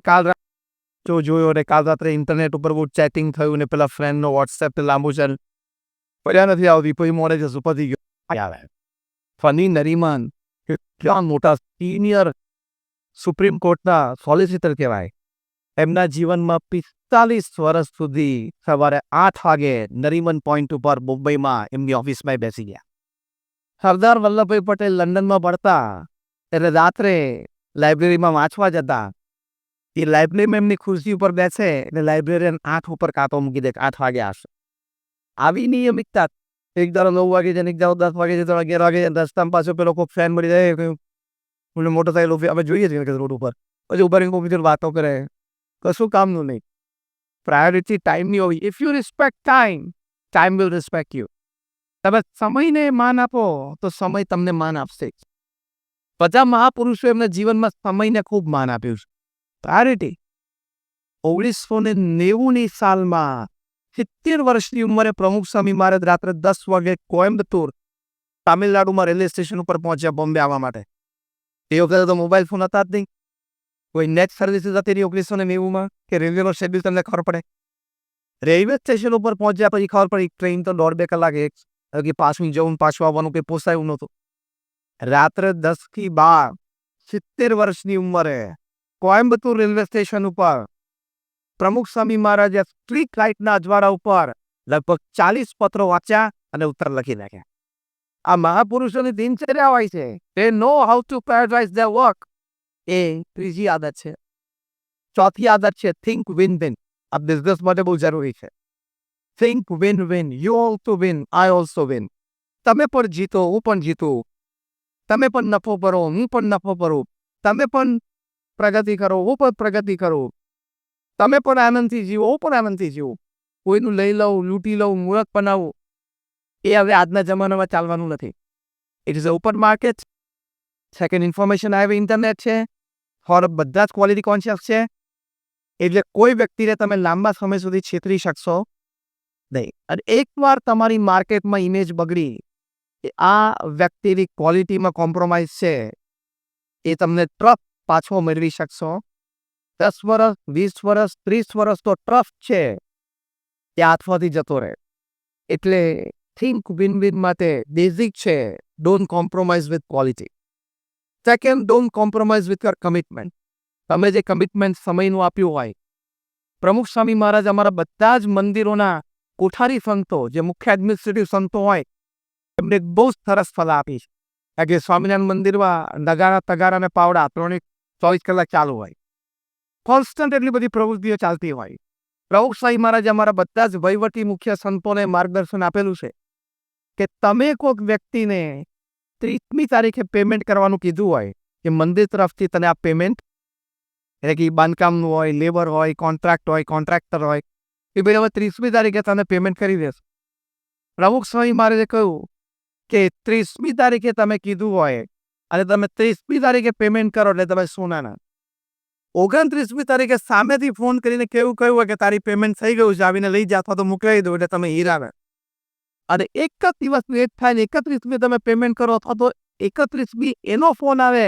કાલ રાત્રે જોયો ને કાલ રાત્રે ઇન્ટરનેટ ઉપર બહુ ચેટિંગ થયું ને પેલા ફ્રેન્ડનો વોટ્સએપ લાંબુ ચાલ પડ્યા નથી આવતી, પછી મોડે જશું, પતી ગયો. ફની નરીમન કેટલા મોટા સિનિયર સુપ્રીમ કોર્ટના સોલિસિટર કહેવાય. એમના જીવનમાં 45 વર્ષ સુધી સવારે 8 વાગે નરીમન પોઈન્ટ ઉપર મુંબઈમાં એમની ઓફિસમાં બેસી ગયા. સરદાર વલ્લભભાઈ પટેલ લંડનમાં ભણતા, એટલે રાત્રે લાઇબ્રેરીમાં વાંચવા જતા. એ લાઇબ્રેરીમાં એમની ખુરશી ઉપર બેસે એટલે લાઇબ્રેરિયન 8 ઉપર કાંટો મૂકી દે, 8 વાગે આવશે. આવી નિયમિતતા. એક ધારો 9 વાગે છે, એક ધારો 10 વાગે છે, 11 વાગે છે. રસ્તામાં પાછો પેલો કોઈ ફ્રેન્ડ મળી જાય, મોટરસાઇકલ અમે જોઈએ છીએ રોડ ઉપર, પછી ઉપર કોમ્પ્યુટર વાતો કરે, કશું કામનું નહીં. પ્રાયોરિટી ટાઈમની હોવી. If you respect time, time will respect you. તમે સમયને માન આપો તો સમય તમને માન આપશે. બધા મહાપુરુષો એમના જીવનમાં સમયને ખૂબ માન આપ્યું છે. પ્રાયોરિટી. 1990ની સાલમાં 70 વર્ષની ઉંમરે પ્રમુખ સ્વામી મહારાજ રાત્રે 10 વાગે કોયમ્બતુર, તામિલનાડુમાં રેલવે સ્ટેશન ઉપર પહોંચ્યા બોમ્બે આવવા માટે. એ વખતે તો મોબાઈલ ફોન હતા જ નહીં. કોઈ નેટ સર્વિસીસ હતી નહીં 1990માં, કે રેલવેનો શેડ્યુલ તમને ખબર પડે. રેલવે સ્ટેશન ઉપર પહોંચ્યા પછી ખબર પડી ટ્રેન તો 1.5-2 કલાકે કે પાછું જવું પાછું આવવાનું કંઈ પોસાયું નહોતું. રાત્રે 10 થી 12, 70 વર્ષની ઉંમરે કોયમ્બતુર રેલવે સ્ટેશન ઉપર પ્રમુખ સ્વામી મહારાજે સ્ટ્રીટ લાઇટના અજવાળા ઉપર લગભગ 40 પત્રો વાંચ્યા અને ઉત્તર લખી નાખ્યા. આ મહાપુરુષોની દિનચર્યા હોય છે. they know how to prioritize their work. એ ત્રીજી આદત છે. ચોથી આદત છે think win win. આ બિઝનેસ માટે બહુ જરૂરી છે. think win win. you also win, I also win. તમે પણ જીતો, હું પણ જીતું. તમે પણ નફો કરો, હું પણ નફો કરું. તમે પણ પ્રગતિ કરો, હું પણ પ્રગતિ કરું. તમે પણ આનંદથી જીવો, હું પણ આનંદથી જીવું. કોઈનું લઈ લઉં, લૂંટી લઉં, મૂર્ખ બનાવું, એ હવે આજના જમાનામાં ચાલવાનું નથી. It is open market. Second, information આવે ઇન્ટરનેટ છે. ફોર બધા જ ક્વોલિટી કોન્શિયસ છે. એટલે કોઈ વ્યક્તિને તમે લાંબા સમય સુધી છેતરી શકશો નહીં. અને એકવાર તમારી માર્કેટમાં ઇમેજ બગડી, આ વ્યક્તિની ક્વોલિટીમાં કોમ્પ્રોમાઇઝ છે, એ તમને ટ્રસ્ટ પાછો મેળવી શકશો. 10 વર્ષ, 20 વર્ષ, 30 વર્ષ તો ટ્રસ્ટ છે તે હાથમાંથી જતો રહે. એટલે થિંક વિન વિન માટે બેઝિક છે, don't compromise with quality. Second, don't compromise with your commitment. તમે જે કમિટમેન્ટ સમયનું આપ્યું હોય. પ્રમુખ સ્વામી મહારાજ અમારા બધા જ મંદિરોના કોઠારી સંતો, જે મુખ્ય એડમિનિસ્ટ્રેટિવ સંતો હોય, એમને બહુ સરસ સલાહ આપી છે. કારણ કે સ્વામિનારાયણ મંદિરમાં નગારા, તગારા અને પાવડા 24 કલાક ચાલુ હોય. કોન્સ્ટન્ટ એટલી બધી પ્રવૃત્તિઓ ચાલતી હોય. પ્રમુખ સ્વામી મહારાજે અમારા બધા જ વહીવટી મુખ્ય સંતોને માર્ગદર્શન આપેલું છે કે તમે કોઈક વ્યક્તિને 30મી તારીખે પેમેન્ટ કરવાનું કીધું હોય કે મંદિર તરફથી તને આ પેમેન્ટ, એટલે કે બાંધકામનું હોય, લેબર હોય, કોન્ટ્રાક્ટ હોય, કોન્ટ્રાક્ટર હોય, એ ભાઈ હવે 30મી તારીખે તને પેમેન્ટ કરી દેશે. પ્રમુખ સ્વામી મહારાજે કહ્યું કે 30મી તારીખે તમે કીધું હોય અને તમે 30મી તારીખે પેમેન્ટ કરો એટલે તમે સોનાના. 29મી તારીખે સામેથી ફોન કરીને કેવું કહ્યું હોય કે તારી પેમેન્ટ થઈ ગયું છે, આવીને લઈ જા અથવા તો મોકલાવી દો, એટલે તમે હીરાના. અને એક જ દિવસ લેટ થાય ને 31મી તમે પેમેન્ટ કરો અથવા તો 31મી એનો ફોન આવે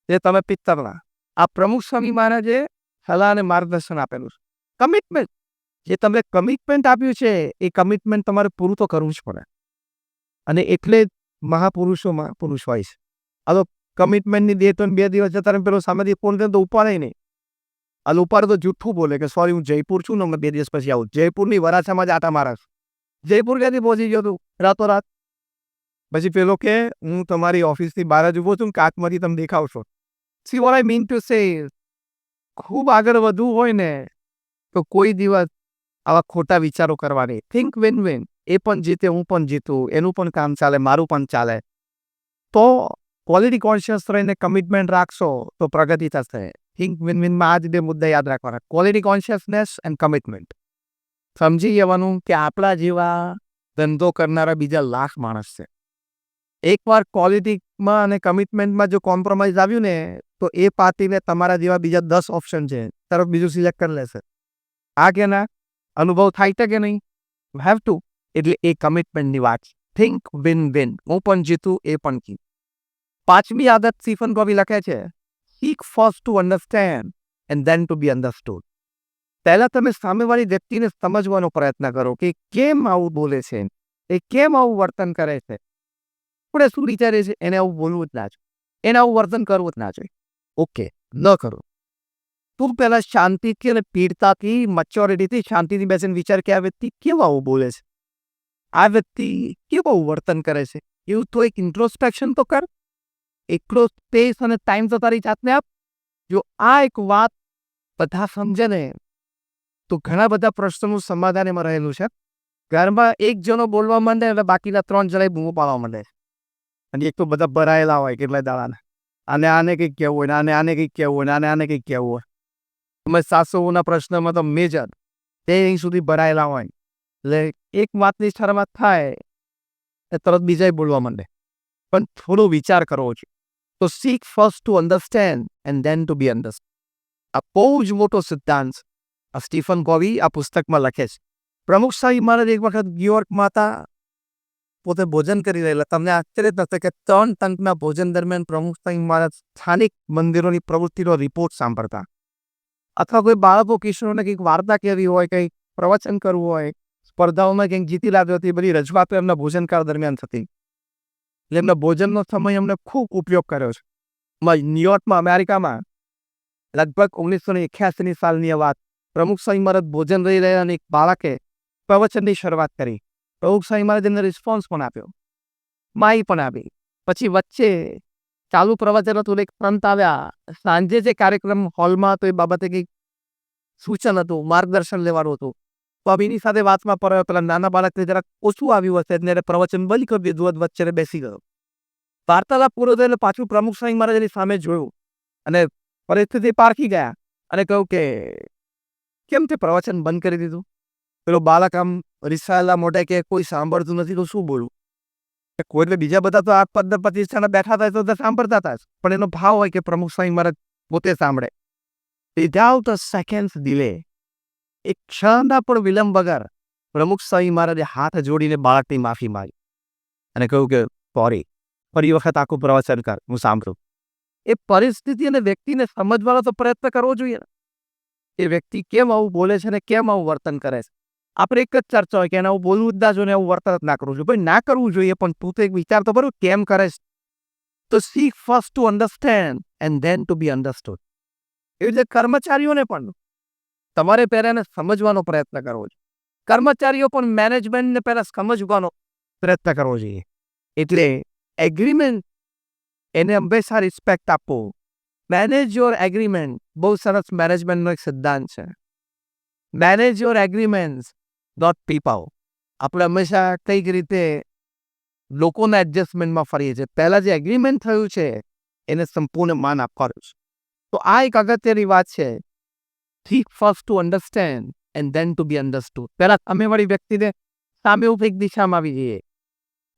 જે તમે પિત્તરના. આ પ્રમુખ સ્વામી મહારાજે સલાહ અને માર્ગદર્શન આપેલું છે. કમિટમેન્ટ, જે તમે કમિટમેન્ટ આપ્યું છે એ કમિટમેન્ટ તમારે પૂરું તો કરવું જ પડે. અને એટલે જ મહાપુરુષોમાં પુરુષ હોય છે. આ તો કમિટમેન્ટની ડેટ 2 દિવસ જતા રહે, પેલો સામેથી ફોન કરે તો ઉપાડે નહીં. આ ઉપાડે તો જૂઠું બોલે કે સોરી હું જયપુર છું ને, 2 દિવસ પછી આવું. જયપુરની વરાછામાં જ આટા મારા. જયપુર ક્યાંથી પહોંચી ગયો તું રાતોરાત? પછી પેલો કે હું તમારી ઓફિસથી બહાર જ ઉભો છું, કાચમાંથી તમે દેખાવશો. See what I mean to say, ખૂબ આગળ વધવું હોય ને તો કોઈ દિવસ આવા ખોટા વિચારો કરવાની. Think win win. એ પણ જીતે, હું પણ જીતું, એનું પણ કામ ચાલે, મારું પણ ચાલે. તો ક્વોલિટી કોન્શિયસ રહીને કમિટમેન્ટ રાખશો તો પ્રગતિ થશે. થિંક વિન વિનમાં આ જ 2 મુદ્દા યાદ રાખવાના, ક્વોલિટી કોન્શિયસનેસ એન્ડ કમિટમેન્ટ. સમજી જવાનું કે આપણા જેવા ધંધો કરનારા બીજા લાખ માણસ છે. એકવાર ક્વોલિટીમાં અને કમિટમેન્ટમાં જો કોમ્પ્રોમાઇઝ આવ્યું ને તો એ પાર્ટીને તમારા જેવા બીજા 10 ઓપ્શન છે તરફ બીજું સિલેક્ટ કરી લેશે. આ કે ના અનુભવ થાય છે કે નહીં? Have to. એટલે એ કમિટમેન્ટની વાત. Think win win. હું પણ જીતું, એ પણ જીત. 5મી આદત સ્ટીફન કોવી લખે છે, seek first to understand and then to be understood. પહેલા તમે સામેવાળી વ્યક્તિને સમજવાનો પ્રયત્ન કરો કે કેમ આવું બોલે છે, એ કેમ આવું વર્તન કરે છે, આપણે શું વિચારે છે, એને આવું બોલવું જ ના જોઈએ, એને આવું વર્તન કરવું જ ના જોઈએ. ઓકે, ન કરો. તું પહેલા શાંતિથી અને પીડતાથી, મેચ્યોરિટીથી, શાંતિથી બેસીને વિચાર કે આ વ્યક્તિ કેમ આવું બોલે છે, આ વ્યક્તિ કેમ આવું વર્તન કરે છે. એવું તો એક ઇન્ટ્રોસ્પેક્શન તો કર. એટલો સ્પેસ અને ટાઈમ તો તારી જાતને આપ. જો આ એક વાત બધા સમજે ને તો ઘણા બધા પ્રશ્નોનું સમાધાન એમાં રહેલું છે. ઘરમાં એક જણો બોલવા માંડે એટલે બાકીના 3 જણાએ બૂમો પાડવા માંડે. અને એક તો બધા ભરાયેલા હોય કેટલાય દાડાના. આને કંઈક કહેવું હોય, આને કંઈક કહેવું હોય, આને કંઈક કહેવું હોય. તમે સાસુઓના પ્રશ્નમાં તો મેજર તે અહીં સુધી ભરાયેલા હોય. એટલે એક વાતની શરૂઆત થાય એ તરત બીજાએ બોલવા માંડે. પણ થોડો વિચાર કરવો જોઈએ. તો seek first to understand and then to be understood. આ બહુ જ મોટો સિદ્ધાંત આ સ્ટીફન કોવી આ પુસ્તકમાં લખે છે. પ્રમુખ સ્વામી મહારાજ એક વખત ન્યુયોર્કમાં હતા, પોતે ભોજન કરી રહેલા. તમને આશ્ચર્ય થશે કે 3 ટંકના ભોજન દરમિયાન પ્રમુખ સ્વામી મહારાજ સ્થાનિક મંદિરોની પ્રવૃત્તિનો રિપોર્ટ સાંભળતા, અથવા કોઈ બાળકો કિશોરોને કંઈક વાર્તા કહેવી હોય, કંઈક પ્રવચન કરવું હોય, સ્પર્ધાઓમાં કંઈક જીતી લાવ્યો હતી, બધી રજૂઆતો એમના ભોજનકાળ દરમિયાન થતી. એટલે એમના ભોજનનો સમય એમને ખૂબ ઉપયોગ કર્યો છે. ન્યુયોર્કમાં, અમેરિકામાં લગભગ 1981ની સાલની વાત, પ્રમુખ સ્વામી મહારાજ ભોજન રહી રહ્યા અને એક બાળકે પ્રવચનની શરૂઆત કરી. પ્રમુખ સ્વામી મહારાજ એમને રિસ્પોન્સ પણ આપ્યો, માઈ પણ આપી. પછી વચ્ચે ચાલુ પ્રવચન હતું, એક સંત આવ્યા. સાંજે જે કાર્યક્રમ હોલમાં હતો એ બાબતે કંઈક સૂચન હતું, માર્ગદર્શન લેવાનું હતું. તો હવે એની સાથે વાતમાં પડ્યો. પેલા નાના બાળકને જરાક ઓછું આવ્યું હશે એટલે પ્રવચન બંધ કરી દીધું, વચ્ચે બેસી ગયો. વાર્તાલાપ પૂરો થયો એટલે પાછું પ્રમુખ સ્વામી મહારાજની સામે જોયું અને પરિસ્થિતિ પારખી ગયા અને કહ્યું કે કેમ તે પ્રવચન બંધ કરી દીધું? પેલો બાળક આમ રિસાયેલા મોઢે કે કોઈ સાંભળતું નથી તો શું બોલું? કોઈ એટલે બીજા બધા તો 8-15-25 જણા બેઠા હતા તો સાંભળતા હતા, પણ એનો ભાવ હોય કે પ્રમુખ સ્વામી મહારાજ પોતે સાંભળે. વિધાઉટ અ સેકન્ડ ડિલે, એક ક્ષણના પણ વિલંબ વગર પ્રમુખ સ્વામી મહારાજે હાથ જોડીને બાળકની માફી માંગી અને કહ્યું કે સોરી, ફરી વખત આખું પ્રવચન કર, હું સાંભળું. એ પરિસ્થિતિ અને વ્યક્તિને સમજવાનો તો પ્રયત્ન કરવો જોઈએ. એ વ્યક્તિ કેમ આવું બોલે છે ને કેમ આવું વર્તન કરે છે. આપણે એક જ ચર્ચા હોય કે એને આવું બોલવું જ ના જોઈએ, આવું વર્તન જ ના કરવું જોઈએ. ભાઈ ના કરવું જોઈએ, પણ તું તો એક વિચાર તો બરોબર કેમ કરે છે. તો seek first to understand and then to be understood. એવી રીતે કર્મચારીઓને પણ તમારે પહેલા એને સમજવાનો પ્રયત્ન કરવો જોઈએ. કર્મચારીઓ પણ મેનેજમેન્ટને પહેલા સમજવાનો પ્રયત્ન કરવો જોઈએ. એટલે એગ્રીમેન્ટ એને હંમેશા રિસ્પેક્ટ આપવો. મેનેજ યોર એગ્રીમેન્ટ બહુ સરસ મેનેજમેન્ટનો એક સિદ્ધાંત છે. Manage your agreement not people. આપણે હંમેશા કઈક રીતે લોકોના એડજસ્ટમેન્ટમાં ફરીએ છીએ. પહેલાં જે એગ્રીમેન્ટ થયું છે એને સંપૂર્ણ માન આપવાનું છે. તો આ એક અગત્યની વાત છે. Seek first to understand and then to be understood. પહેલા સામેવાળી વ્યક્તિને સામે એક દિશામાં આવી જઈએ.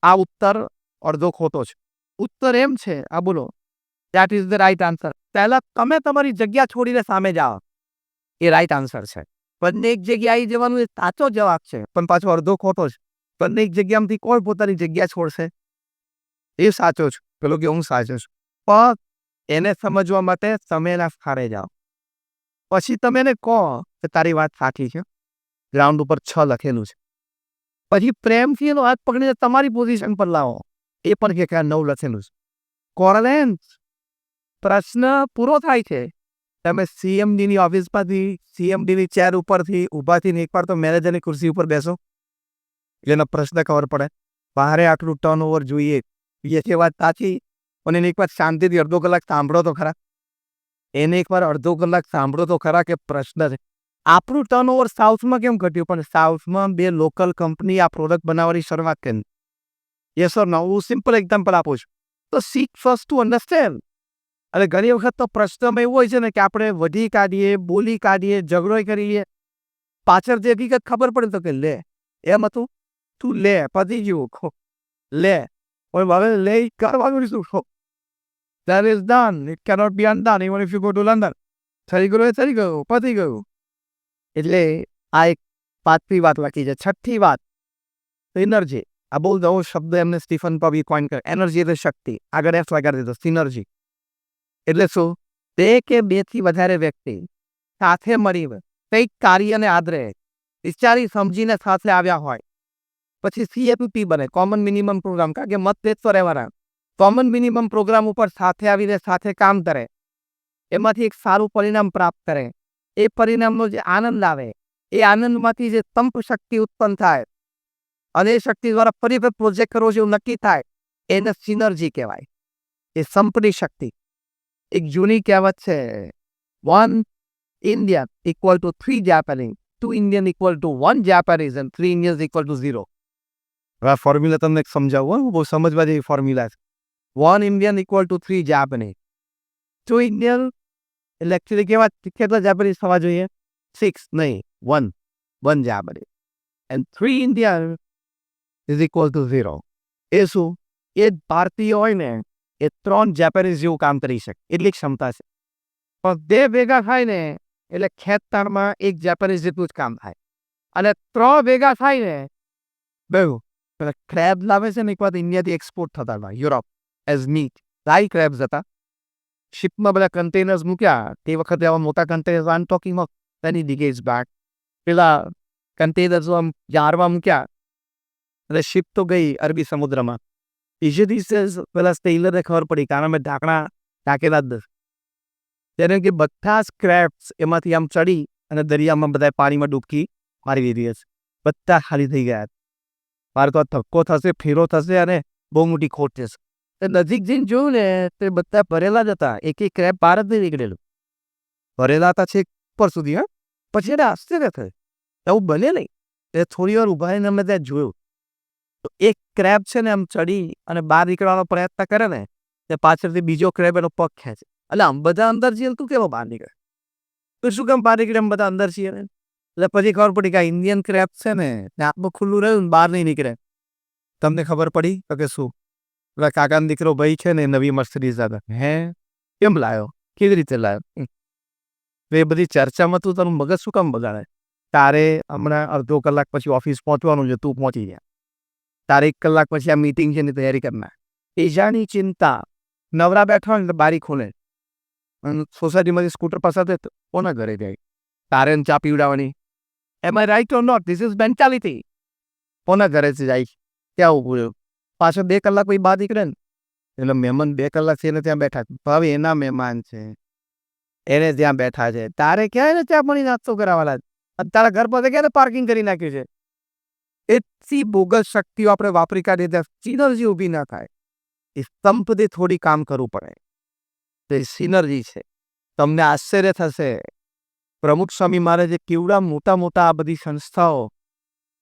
આ ઉત્તર અડધો ખોટો છે. ઉત્તર એમ છે, આ બોલો, that is the right answer. પહેલા તમે તમારી જગ્યા છોડીને સામે જાઓ, એ રાઈટ આન્સર છે. બંને એક જગ્યાએ જવાનું એ સાચો જવાબ છે, પણ પાછો અડધો ખોટો છે. બંને એક જગ્યામાંથી કોણ પોતાની જગ્યા છોડશે? એ સાચો છે, પેલો કે હું સાચો છું. પણ એને સમજવા માટે તમે એના સ્થાને જાઓ. પછી તમે એને કહો કે તારી વાત સાચી છે, ગ્રાઉન્ડ ઉપર 6 લખેલું છે. પછી પ્રેમથી એનો હાથ પકડીને તમારી પોઝિશન પર લાવો, એ પણ કે 9 લખેલું છે. કોરલેન્સ પ્રશ્ન પૂરો થાય છે. તમે સીએમડીની ઓફિસમાંથી સીએમડીની ચેર ઉપરથી ઊભા થઈને એકવાર તો મેનેજરની ખુરશી ઉપર બેસો, એનો પ્રશ્ન ખબર પડે. બહારે આટલું ટર્નઓવર જોઈએ, એ છે વાત સાચી, પણ એને એકવાર શાંતિથી અડધો કલાક સાંભળો તો ખરા. એને એકવાર અડધો કલાક સાંભળો તો ખરા કે પ્રશ્ન છે. આપણું ટર્નઓવર સાઉથમાં કેમ ઘટ્યું? પણ સાઉથમાં 2 લોકલ કંપની આ પ્રોડક્ટ બનાવવાની શરૂઆત કરી. યસ ઓર નો? હું સિમ્પલ એક્ઝામ્પલ આપું છું. તો સીક ફર્સ્ટ ટુ અન્ડરસ્ટેન્ડ. અને ઘણી વખત તો પ્રશ્નમાં એવું હોય છે ને કે આપણે વધી કાઢીએ, બોલી કાઢીએ, ઝઘડો કરીએ. પાછળ જે હકીકત ખબર પડે તો કે લે એમ હતું, તું લે, પતી ગયું, લે. હવે લે કરવાનું શું? That is done. It cannot be undone even if you go to London. થઈ ગયું એ થઈ ગયું, પતી ગયું. એટલે આ એક 5મી વાત બાકી છે. 6ઠ્ઠી વાત એનર્જી. આ બહુ નવો શબ્દ એમને સ્ટીફન પવી કોઈન કર્યો. એનર્જી એટલે શક્તિ. આગળ એફ લગાડી દીધો, સિનર્જી. એટલે શું? 2 કે 2 થી વધારે વ્યક્તિ સાથે મળીને કંઈક કાર્યને આદરે વિચારી સમજીને સાથે આવ્યા હોય, પછી CMP બને, કોમન મિનિમમ પ્રોગ્રામ. કારણ કે મતભેદ તો રહેવાના. કોમન મિનિમમ પ્રોગ્રામ ઉપર સાથે આવીને સાથે કામ કરે, એમાંથી એક સારું પરિણામ પ્રાપ્ત કરે. એ પરિણામનો જે આનંદ આવે, એ આનંદમાંથી જે તંપ શક્તિ ઉત્પન્ન થાય અને એ શક્તિ દ્વારા ફરી પ્રોજેક્ટ કરવો જેવું નક્કી થાય, એને સિનર્જી કહેવાય. એ સંપની શક્તિ. એક જૂની કહેવત છે, 1 Indian equal to 3 Japanese, 2 Indian equal to 1 Japanese and 3 Indians equal to 0. આ ફોર્મ્યુલા તમને સમજાવું, બહુ સમજવા જેવી ફોર્મ્યુલા છે. 1 Indian equal to 3 Japanese. 2 Indian એટલે એકચ્યુઅલી કેટલા જાપાનીઝ થવા જોઈએ? 6 નહીં, 1 Japanese. And 3 Indian is equal to 0. એ શું? એ ભારતીય હોય ને એ 3 જાપાનીઝ જેવું કામ કરી શકે એટલી ક્ષમતા છે. પણ 2 ભેગા થાય ને એટલે ખેતતાણમાં 1 જાપાનીઝ જેટલું જ કામ થાય. અને 3 ભેગા થાય ને બહુ પેલા ક્રેબ લાવે છે ને, એક વાર ઇન્ડિયાથી એક્સપોર્ટ થતા હતા Europe as meat. Dry crabs હતા. શિપમાં બધા કન્ટેનર્સ મૂક્યા. તે વખતે આવા મોટા containers, I am talking of many decades back. પેલા કન્ટેનર્સ આમ જારમાં મૂક્યા એટલે શિપ તો ગઈ અરબી સમુદ્રમાં. બીજે દિવસે પેલા સેલરને ખબર પડી, કારણ મેં ઢાંકણા ઢાંકેલા જ નથી. તેને કે બધા જ ક્રેબ્સ એમાંથી આમ ચડી અને દરિયામાં બધા પાણીમાં ડૂબકી મારી દીધી હશે. બધા ખાલી થઈ ગયા. મારે તો ધક્કો થશે, ફેરો થશે અને બહુ મોટી ખોટ થશે. નજીક જઈને જોયું ને તે બધા ભરેલા જ હતા. એક ક્રેબ બહાર જ નહીં નીકળેલું. ભરેલા હતા છેક ઉપર સુધી. પછી એને આશ્ચર્ય થયું, એવું બને નહીં. એ થોડી વાર ઉભા રહીને અમે ત્યાં જોયું તો એક ક્રેબ છે ને એમ ચડી અને બહાર નીકળવાનો પ્રયત્ન કરે ને તે પાછળથી બીજો ક્રેબ એનો પગ ખેંચે. એટલે આમ બધા અંદર છીએ, તું કેવો બહાર નીકળે? તો શું કામ બહાર નીકળે? એમ બધા અંદર છીએ ને. એટલે પછી ખબર પડી કે આ ઇન્ડિયન ક્રેબ છે ને આટલું ખુલ્લું રહ્યું ને બહાર નહીં નીકળે. તમને ખબર પડી કે શું? પેલા કાકાનો દીકરો ભાઈ છે ને નવી મર્સિડીઝ હતા. કેમ લાવ્યો? કેવી રીતે લાવ્યો? એ બધી ચર્ચામાં તું તારું મગજ શું કામ બગાડે? તારે હમણાં અડધો કલાક પછી ઓફિસ પહોંચવાનું છે, તું પહોંચી ગયા. તારે 1 કલાક પછી આ મીટિંગ છે એની તૈયારી કરના. એજાની ચિંતા. નવરા બેઠા હોય ને બારી ખોલે અને સોસાયટીમાંથી સ્કૂટર પસાર થાય તો કોના ઘરે જાય? તારે ચા પીવડાવવાની. Am I right or not? This is mentality. કોના ઘરે જાય? ક્યાં ઉભું રહ્યું? પાછળ 2 કલાક પછી બહાર નીકળે ને એટલે મહેમાન 2 કલાક એને ત્યાં બેઠા. હવે એના મહેમાન છે, એને ત્યાં બેઠા છે. તારે ક્યાં એને ચા પાણી નાસ્તો કરાવવાના? તારા ઘર પાસે ક્યારે પાર્કિંગ કરી નાખ્યું છે? એટલી બોગસ શક્તિઓ આપણે વાપરી કાઢીએ ત્યાં સિનર્જી ઊભી ના થાય. એ સ્તંભથી થોડી કામ કરવું પડે. તો એ સિનર્જી છે. તમને આશ્ચર્ય થશે, પ્રમુખ સ્વામી મહારાજે કેવડા મોટા મોટા આ બધી સંસ્થાઓ,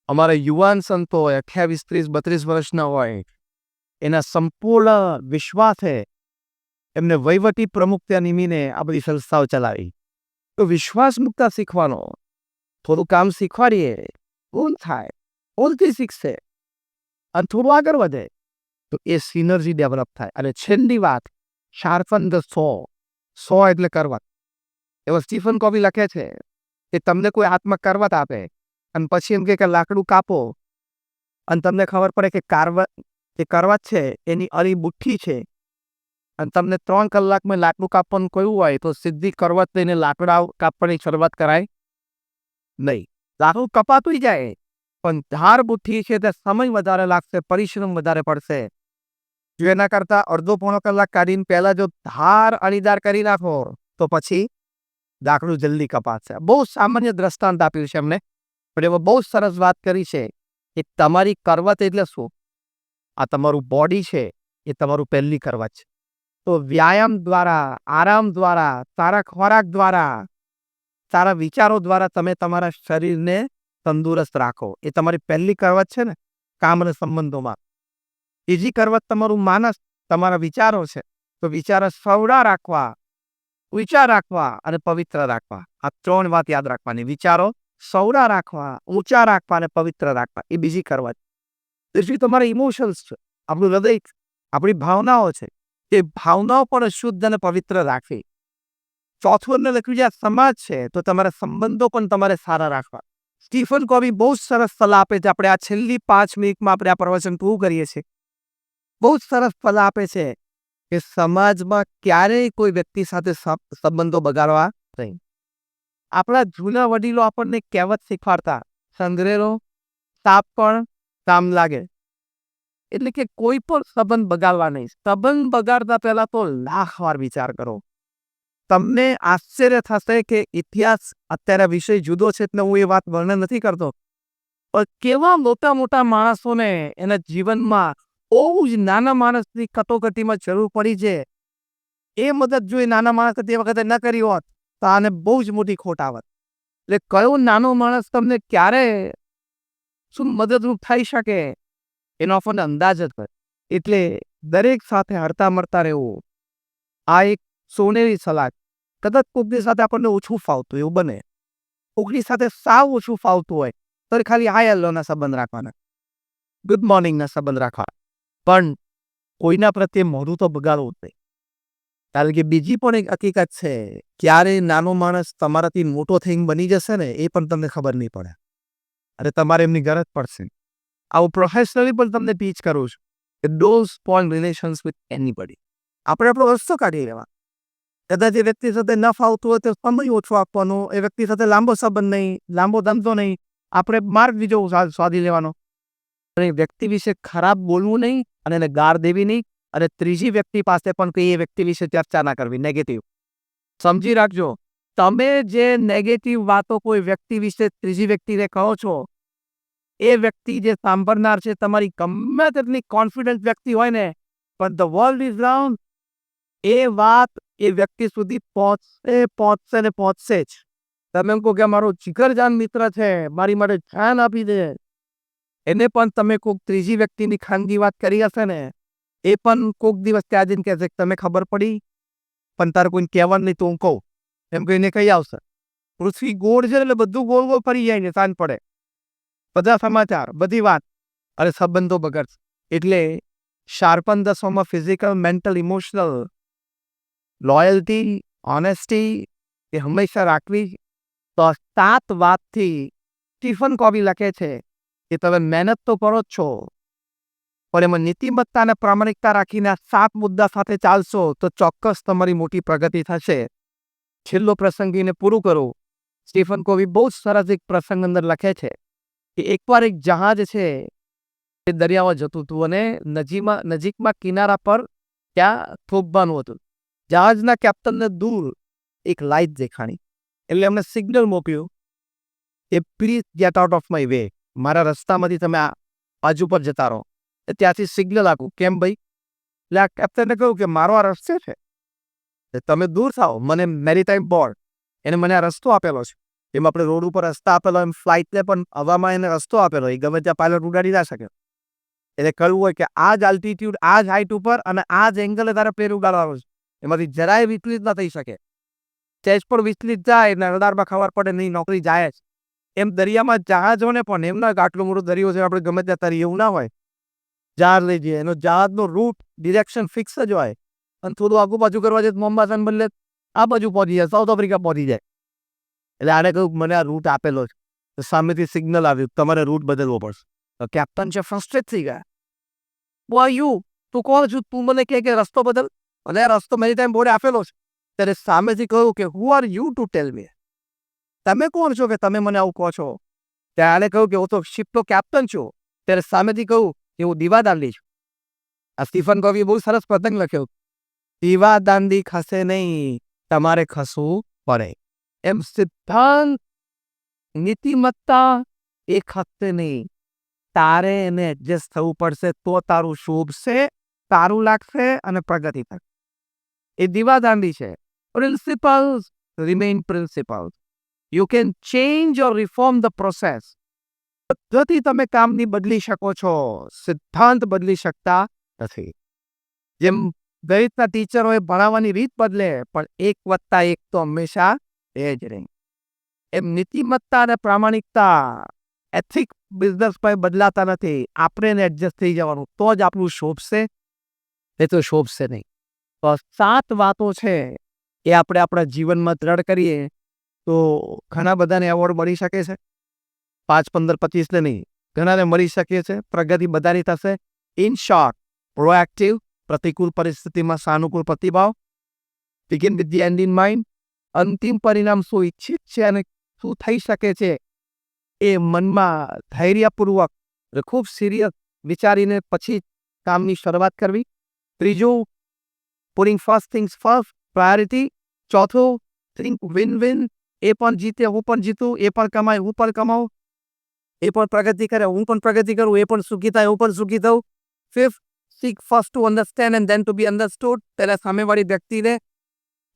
અમારા યુવાન સંતો હોય 28, 30, 32 વર્ષના હોય, એના સંપૂર્ણ વિશ્વાસે એમને વહીવટી પ્રમુખ ત્યાં નિમીને આ બધી સંસ્થાઓ ચલાવી. તો વિશ્વાસ મૂકતા શીખવાનો. થોડું કામ શીખવાડીએ, ભૂલ થાય, ભૂલથી શીખશે અને થોડું આગળ વધે તો એ સિનર્જી ડેવલપ થાય. અને છેલ્લી વાત, શાર્પન ધ સો એટલે કરવત. એવો સ્ટીફન કોવી લખે છે કે તમને કોઈ હાથમાં કરવત આપે અને પછી એમ કે લાકડું કાપો અને તમને ખબર પડે કે કરવત છે એની અરી બુઠ્ઠી છે અને તમને 3 કલાકમાં લાકડું કાપવાનું કહ્યું હોય તો સીધી કરવત લઈને લાકડા કાપવાની શરૂઆત કરાય નહીં. લાકડું કપાતું જાય પણ ધાર બુઠ્ઠી છે તે સમય વધારે લાગશે, પરિશ્રમ વધારે પડશે. જો એના કરતાં અડધો પોણો કલાક કાઢીને પહેલાં જો ધાર અણીદાર કરી નાખો તો પછી લાકડું જલ્દી કપાશે. બહુ સામાન્ય દ્રષ્ટાંત આપ્યું છે એમને, પણ એમાં બહુ સરસ વાત કરી છે કે તમારી કરવત એટલે શું? આ તમારું બોડી છે, એ તમારું પહેલી કરવત છે. તો વ્યાયામ દ્વારા, આરામ દ્વારા, સારા ખોરાક દ્વારા, સારા વિચારો દ્વારા તમે તમારા શરીરને તંદુરસ્ત રાખો. એ તમારી પહેલી કરવત છે ને કામ અને સંબંધોમાં. બીજી કરવત તમારું માનસ, તમારા વિચારો છે. તો વિચારો સવડા રાખવા, ઊંચા રાખવા અને પવિત્ર રાખવા. આ 3 વાત યાદ રાખવાની. વિચારો સવડા રાખવા, ઊંચા રાખવા અને પવિત્ર રાખવા. એ બીજી કરવત. ત્રીજી તમારા ઇમોશન્સ છે, આપણું હૃદય, આપણી ભાવનાઓ છે. એ ભાવનાઓ પણ શુદ્ધ અને પવિત્ર રાખવી. ચોથું એમને લખ્યું છે આ સમાજ છે તો તમારા સંબંધો પણ તમારે સારા રાખવા. સ્ટીફન કોવી બહુ સરસ સલાહ આપે છે. આપણે આ છેલ્લી 5 મિનિટમાં આપણે આ પ્રવચન પૂરું કરીએ છીએ. બહુ સરસ સલાહ આપે છે કે સમાજમાં ક્યારેય કોઈ વ્યક્તિ સાથે સંબંધો બગાડવા નહીં. આપણા જૂના વડીલો આપણને કહેવત શીખવાડતા, સંગ્રેલો સાપ પણ કામ લાગે. એટલે કે કોઈ પણ સંબંધ બગાડવા નહીં. સંબંધ બગાડતા પહેલા તો 1,00,000 વાર વિચાર કરો. તમને આશ્ચર્ય થશે કે ઇતિહાસ, અત્યારે વિષય જુદો છે એટલે હું એ વાત વર્ણન નથી કરતો, પણ કેવા મોટા મોટા માણસોને એના જીવનમાં બહુ જ નાના માણસની કટોકટીમાં જરૂર પડી છે. એ મદદ જો એ નાના માણસ તે વખતે ન કરી હોત તો આને બહુ જ મોટી ખોટ આવત. એટલે કયો નાનો માણસ તમને ક્યારે શું મદદરૂપ થઈ શકે એનો આપણને અંદાજ જ હોય. એટલે દરેક સાથે હરતા મળતા રહેવું. આ એક સોનેરી સલાહ. કદાચ કોઈની સાથે આપણને ઓછું ફાવતું એવું બને, કોઈની સાથે સાવ ઓછું ફાવતું હોય તો ખાલી હાય હેલોના સંબંધ રાખવાના, ગુડ મોર્નિંગના સંબંધ રાખવા, પણ કોઈના પ્રત્યે મોઢું તો બગાડવું જ નહીં. કારણ કે બીજી પણ એક હકીકત છે, ક્યારે નાનો માણસ તમારાથી મોટો થઈને બની જશે ને એ પણ તમને ખબર નહીં પડે અને તમારે એમની ગરજ પડશે. આવું પ્રોફેશનલી પણ તમને ટીચ કરું છું કે don't spoil relations with anybody. આપણે આપણો રસ્તો કાઢી લેવા. કદાચ એ વ્યક્તિ સાથે ન ફાવતું હોય તો સમય ઓછો આપવાનો, એ વ્યક્તિ સાથે લાંબો સંબંધ નહીં, લાંબો ધંધો નહીં, આપણે માર્ગ બીજો શોધી લેવાનો. અને વ્યક્તિ વિશે ખરાબ બોલવું નહીં અને એને ગાળ દેવી નહીં અને ત્રીજી વ્યક્તિ પાસે પણ એ વ્યક્તિ વિશે ચર્ચા ના કરવી, નેગેટિવ. સમજી રાખજો, તમે જે નેગેટિવ વાતો કોઈ વ્યક્તિ વિશે ત્રીજી વ્યક્તિને કહો છો, એ વ્યક્તિ જે સાંભળનાર છે તમારી ગમે તેટલી કોન્ફિડન્ટ વ્યક્તિ હોય ને, પણ ધ વર્લ્ડ ઇઝ રાઉન્ડ, એ વાત એ વ્યક્તિ સુધી પહોંચશે જ. તમે એમ કહો કે મારો જીગરજાન મિત્ર છે, મારી માટે ધ્યાન આપી દે, એને પણ તમે કોઈક ત્રીજી વ્યક્તિની ખાનગી વાત કરી હશે ને, એ પણ કોઈક દિવસ ત્યાં જઈને કહેશે તમે ખબર પડી, પણ તારે કોઈને કહેવાનું નહીં તો હું કહું, એમ કહીને કઈ આવશે. પૃથ્વી ગોળ છે એટલે બધું ગોળ ગોળ ફરી જાય ને, સાંજ પડે બધા સમાચાર, બધી વાત, અને સંબંધો બગડશે. એટલે sharpen the saw of physical, mental, emotional, loyalty, honesty એ હંમેશા રાખવી. તો 7 વાતથી સ્ટીફન કોવી લખે છે કે તમે મહેનત તો કરો જ છો, પણ એમાં નીતિમત્તા અને પ્રામાણિકતા રાખીને 7 મુદ્દા સાથે ચાલશો તો ચોક્કસ તમારી મોટી પ્રગતિ થશે. છેલ્લો પ્રસંગીને પૂરું કરું. સ્ટીફન કોવી બહુ સરસ એક પ્રસંગ અંદર લખે છે કે એકવાર એક જહાજ છે એ દરિયામાં જતું હતું અને નજીકમાં કિનારા પર ત્યાં થોભવાનું હતું. જહાજના કેપ્ટનને દૂર એક લાઇટ દેખાણી, એટલે એમને સિગ્નલ મોકલ્યું કે please get out of my way, મારા રસ્તામાંથી તમે આ બાજુ પર જતા રહો. ત્યાંથી સિગ્નલ આપું. કેમ ભાઈ? એટલે આ કેપ્ટને કહ્યું કે મારો આ રસ્તે છે, તમે દૂર થાઓ, મને મેરીટાઈમ બોર્ડ એને મને આ રસ્તો આપેલો છે. એમ આપણે રોડ ઉપર રસ્તા આપેલો, એમ ફ્લાઇટને પણ હવામાં એને રસ્તો આપેલો, એ ગમે ત્યાં પાયલટ ઉડાડી ના શકે. એટલે કહ્યું હોય કે આ જ આલ્ટિટ્યુડ, આ જ હાઇટ ઉપર અને આ જ એંગલે તારે પ્લેન ઉડાડવાનો છે, એમાંથી જરાય વિચલિત ના થઈ શકે. સ્ટેજ પર વિચલિત જાય એટલે રડારમાં ખબર પડે નહીં, નોકરી જાય જ. એમ દરિયામાં જહાજોને પણ એમના આટલો મોટો દરિયો છે, આપણે ગમે ત્યાં તરીએ એવું ના હોય. જહાજ લઈ જઈએ, એનો જહાજનો રૂટ, ડિરેક્શન ફિક્સ જ હોય, અને થોડું આગુ પાછું કરવા જાય મોમ્બાસાને બદલે આ બાજુ પહોંચી જાય, સાઉથ આફ્રિકા પહોંચી જાય. એટલે આને કહ્યું મને આ રૂટ આપેલો છે, તો સામેથી સિગ્નલ આવ્યું તમારે રૂટ બદલવો પડશે. તો કેપ્ટન છે ફ્રસ્ટ્રેટ થઈ ગયા. તું કોણ છું, તું મને કે રસ્તો બદલ, અને આ રસ્તો મેરી ટાઈમ બોર્ડે આપેલો છે. ત્યારે સામેથી કહ્યું કે who are you to tell me, તમે કોણ છો કે તમે મને આવું કહો છો? ત્યારે કહ્યું કે હું તો શિપનો કેપ્ટન છું. ત્યારે સામેથી કહ્યું કે હું દીવાદાંડી છું. આ સ્ટીફન કોવીએ બહુ સરસ પતંગ લખ્યો, દીવાદાંડી ખસે નહીં, તમારે ખસવું પડે. એમ સિદ્ધાંત, નીતિમત્તા એ ખસે નહીં, તારે એને એડજસ્ટ થવું પડશે તો તારું શોભશે, તારું લાગશે અને પ્રગતિ થશે. એ દીવાદાંડી છે. Principles remain principles. You can change or reform the process. પદ્ધતિ તમે કામની બદલી શકો છો, સિદ્ધાંત બદલી શકતા નથી. જેમ ગણિતના ટીચરોએ ભણાવવાની રીત બદલે, પણ 1+1 તો હંમેશા એ જ રહે. એમ નીતિમત્તા અને પ્રામાણિકતા, એથિક બિઝનેસમાં બદલાતા નથી. આપણે એને એડજસ્ટ થઈ જવાનું, તો જ આપણું શોભશે, એ તો શોભશે નહીં. તો 7 વાતો છે એ આપણે આપણા જીવનમાં દ્રઢ કરીએ તો ઘણા બધાને એવોર્ડ મળી શકે છે. 5, 15, 25 નહીં, ઘણાને મળી શકે છે. પ્રગતિ બધાની થશે. ઇન શોર્ટ, પ્રોએક્ટિવ, પ્રતિકૂળ પરિસ્થિતિમાં સાનુકૂળ પ્રતિભાવ, begin with the end in mind. અંતિમ પરિણામ શું ઈચ્છિત છે અને શું થઈ શકે છે એ મનમાં ધૈર્યપૂર્વક ખૂબ સિરિયસ વિચારીને પછી કામની શરૂઆત કરવી. ત્રીજું, putting first things first, priority. ચોથું, થિંક વિન વિન, એ પણ જીતે હું પણ જીતું, એ પણ કમાય હું પણ કમાઉં, એ પણ પ્રગતિ કરે હું પણ પ્રગતિ કરું, એ પણ સુખી થાય હું પણ સુખી થઉં. Fifth, seek first to understand and then to be understood. પહેલા સામેવાળી વ્યક્તિને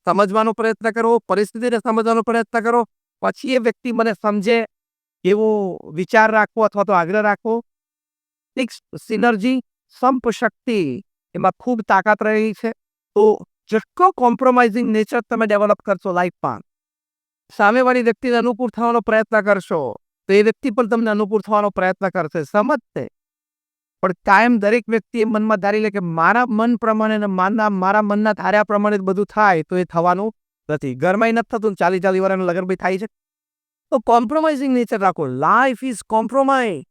સમજવાનો પ્રયત્ન કરો, પરિસ્થિતિને સમજવાનો પ્રયત્ન કરો, પછી એ વ્યક્તિ મને સમજે એવો વિચાર રાખવો અથવા તો આગ્રહ રાખવો. સિક્સ, સિનર્જી, સંપ શક્તિ, એમાં ખૂબ તાકાત રહેલી છે. તો જેટલો કોમ્પ્રોમાઇઝિંગ નેચર તમે ડેવલપ કરશો લાઈફમાં, સામેવાળી વ્યક્તિને અનુકૂળ થવાનો પ્રયત્ન કરશો તો એ વ્યક્તિ પણ તમને અનુકૂળ થવાનો પ્રયત્ન કરશે, સમજશે. પણ કાયમ દરેક વ્યક્તિ એ મનમાં ધારી લે કે મારા મન પ્રમાણે મારા મનના ધાર્યા પ્રમાણે જ બધું થાય, તો એ થવાનું નથી. ઘરમાં નથી થતું, 40 વર્ષનું લગ્ન ભાઈ થાય છે. તો કોમ્પ્રોમાઇઝિંગ નેચર રાખો. Life is compromise,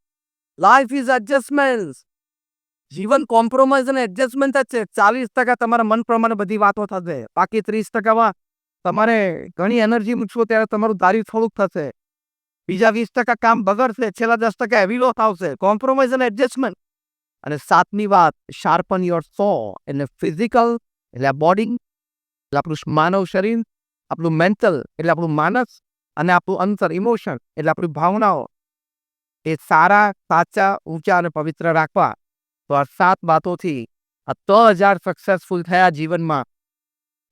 life is adjustment. જીવન કોમ્પ્રોમાઇઝ અને એડજસ્ટમેન્ટ જ છે. 40% તમારા મન પ્રમાણે બધી વાતો થશે, બાકી 30%માં તમારે ઘણી એનર્જી મૂકશો ત્યારે તમારું ધાર્યું થોડુંક થશે, બીજા 20% કામ બગડશે, છેલ્લા 10% હેવી લોસ આવશે. કોમ્પ્રોમાઇઝ અને એડજસ્ટમેન્ટ. અને 7મી વાત, શાર્પન યોર સો, એટલે ફિઝિકલ એટલે બોડી, એટલે આપણું માનવ શરીર, આપણું મેન્ટલ એટલે આપણું માનસ અને આપણું અંતર ઇમોશન એટલે આપણી ભાવનાઓ એ સારા, સાચા, ઊંચા અને પવિત્ર રાખવા. તો આ 7 વાતોથી આ 3000 સક્સેસફુલ થયા જીવનમાં.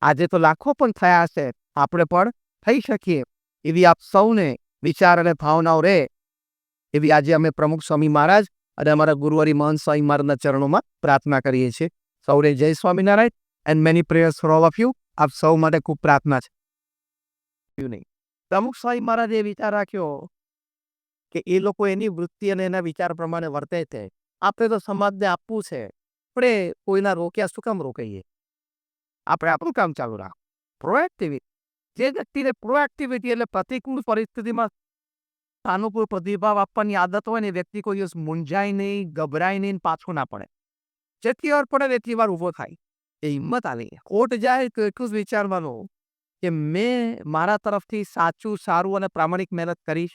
આજે તો લાખો પણ થયા હશે, આપણે પણ થઈ શકીએ એવી આપ સૌને વિચાર અને ભાવનાઓ રહે એવી આજે અમે પ્રમુખ સ્વામી મહારાજ અને અમારા ગુરુવારી મહંત સ્વામી મહારાજના ચરણોમાં પ્રાર્થના કરીએ છીએ. સૌને જય Swaminarayan and many prayers for all of you. આપ સૌ માટે ખૂબ પ્રાર્થના છે. નહીં, પ્રમુખ સ્વામી મહારાજે વિચાર રાખ્યો કે એ લોકો એની વૃત્તિ અને એના વિચાર પ્રમાણે વર્તે છે. આપણે તો સમાજને આપવું છે, આપણે કોઈના રોક્યા શું કામ રોકાઈએ? આપણે આપણું કામ ચાલુ રાખ. પ્રોએક્ટિવિટી, જે વ્યક્તિને પ્રોએક્ટિવિટી એટલે પ્રતિકૂળ પરિસ્થિતિમાં સાનુકૂળ પ્રતિભાવ આપવાની આદત હોય ને, વ્યક્તિ કોઈ દિવસ મૂંઝાય નહીં, ગભરાય નહીં, પાછો ના પડે. જેટલી વાર પડે એટલી વાર ઊભો થાય. એ હિંમત આવી. ખોટ જાય તો એટલું જ વિચારવાનું કે મેં મારા તરફથી સાચું, સારું અને પ્રામાણિક મહેનત કરી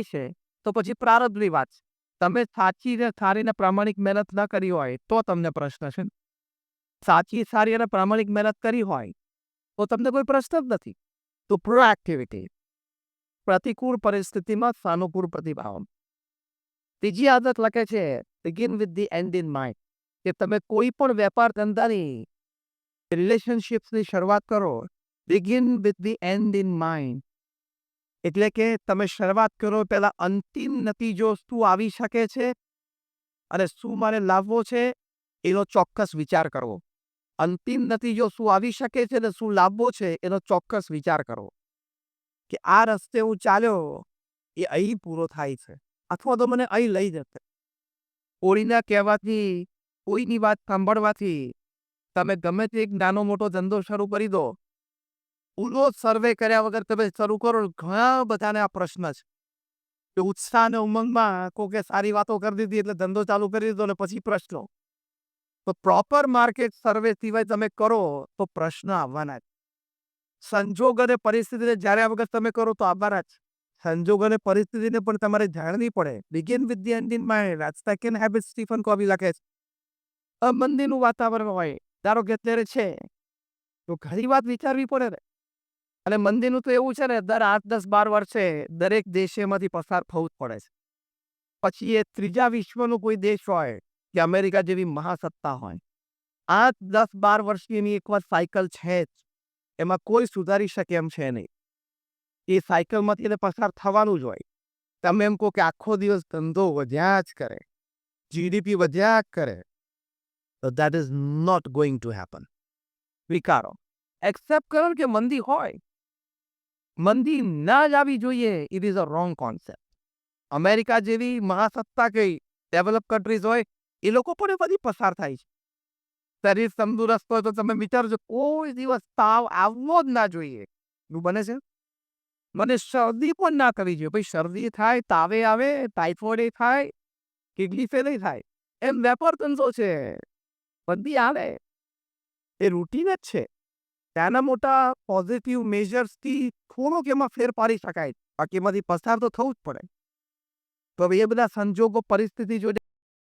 છે. તો પછી પ્રારબ્ધની વાત છે. તમે સાચી ને સારી ને પ્રામાણિક મહેનત ન કરી હોય તો તમને પ્રશ્ન છે. સાચી, સારી અને પ્રામાણિક મહેનત કરી હોય તો તમને કોઈ પ્રશ્ન જ નથી. તો પ્રોએક્ટિવિટી, પ્રતિકૂળ પરિસ્થિતિમાં સાનુકૂળ પ્રતિભાવ. ત્રીજી આદત લખે છે begin with the end in mind, કે તમે કોઈ પણ વેપાર ધંધાની, રિલેશનશિપ્સની શરૂઆત કરો, begin with the end in mind. એટલે કે તમે શરૂઆત કરો પહેલા અંતિમ નતીજો શું આવી શકે છે અને શું મારે લાવવો છે એનો ચોક્કસ વિચાર કરવો. અંતિમ નતીજો શું આવી શકે છે અને શું લાવવો છે એનો ચોક્કસ વિચાર કરવો. કે આ રસ્તે હું ચાલ્યો એ અહીં પૂરો થાય છે અથવા તો મને અહીં લઈ જશે. કોઈના કહેવાથી, કોઈની વાત સાંભળવાથી તમે ગમે તે એક નાનો મોટો ધંધો શરૂ કરી દો, પૂરો સર્વે કર્યા વગર તમે શરૂ કરો, ઘણા બધાને આ પ્રશ્ન છે કે ઉત્સાહ અને ઉમંગમાં કોકે સારી વાતો કરી દીધી એટલે ધંધો ચાલુ કરી દીધો ને પછી પ્રશ્નો. તો પ્રોપર માર્કેટ સર્વે સિવાય તમે કરો તો પ્રશ્ન આવવાના જ. સંજોગ અને પરિસ્થિતિને જાણ્યા વગર તમે કરો તો આવવાના જ. સંજોગ અને પરિસ્થિતિને પણ તમારે જાણવી પડે. Begin with the end in mind. Second habit Stephen Covey લખે છે. મંદિરનું વાતાવરણ હોય, ધારો કે અત્યારે છે, તો ઘણી વાત વિચારવી પડે ને. અને મંદિરનું તો એવું છે ને, દર 8, 10, 12 વર્ષે દરેક દેશેમાંથી પસાર થવું જ પડે છે. પછી એ ત્રીજા વિશ્વનો કોઈ દેશ હોય કે અમેરિકા જેવી મહાસત્તા હોય, 8, 10, 12 વર્ષની એની એક વાર સાયકલ છે જ. એમાં કોઈ સુધારી શકે એમ છે નહીં. એ સાયકલમાંથી એને પસાર થવાનું જ હોય. તમે એમ કહો કે આખો દિવસ ધંધો વધ્યા જ કરે, જીડીપી વધ્યા જ કરે, તો that is not going to happen. સ્વીકારો, એક્સેપ્ટ કરો કે મંદી હોય. મંદી ના જ આવી જોઈએ. It is a wrong concept. America જેવી મહાસત્તા કઈ ડેવલપ કન્ટ્રીઝ હોય એ લોકો પણ એમાંથી પસાર થાય છે. શરીર તંદુરસ્ત હોય તો તમે વિચારજો, કોઈ દિવસ તાવ આવવો જ ના જોઈએ. શું બને છે? મને શરદી પણ ના કરવી જોઈએ. ભાઈ શરદી થાય, તાવે આવે, ટાઇફોઇડ થાય, કિડની ફેલ થાય, એમ વેપાર ધંધો છે. મંદી આવે એ રૂટીન જ છે. નાના મોટા પોઝિટિવ મેજર્સથી થોડોક એમાં ફેર પાડી શકાય, બાકી એમાંથી પસાર તો થવું જ પડે. તો એ બધા સંજોગો, પરિસ્થિતિ જોઈને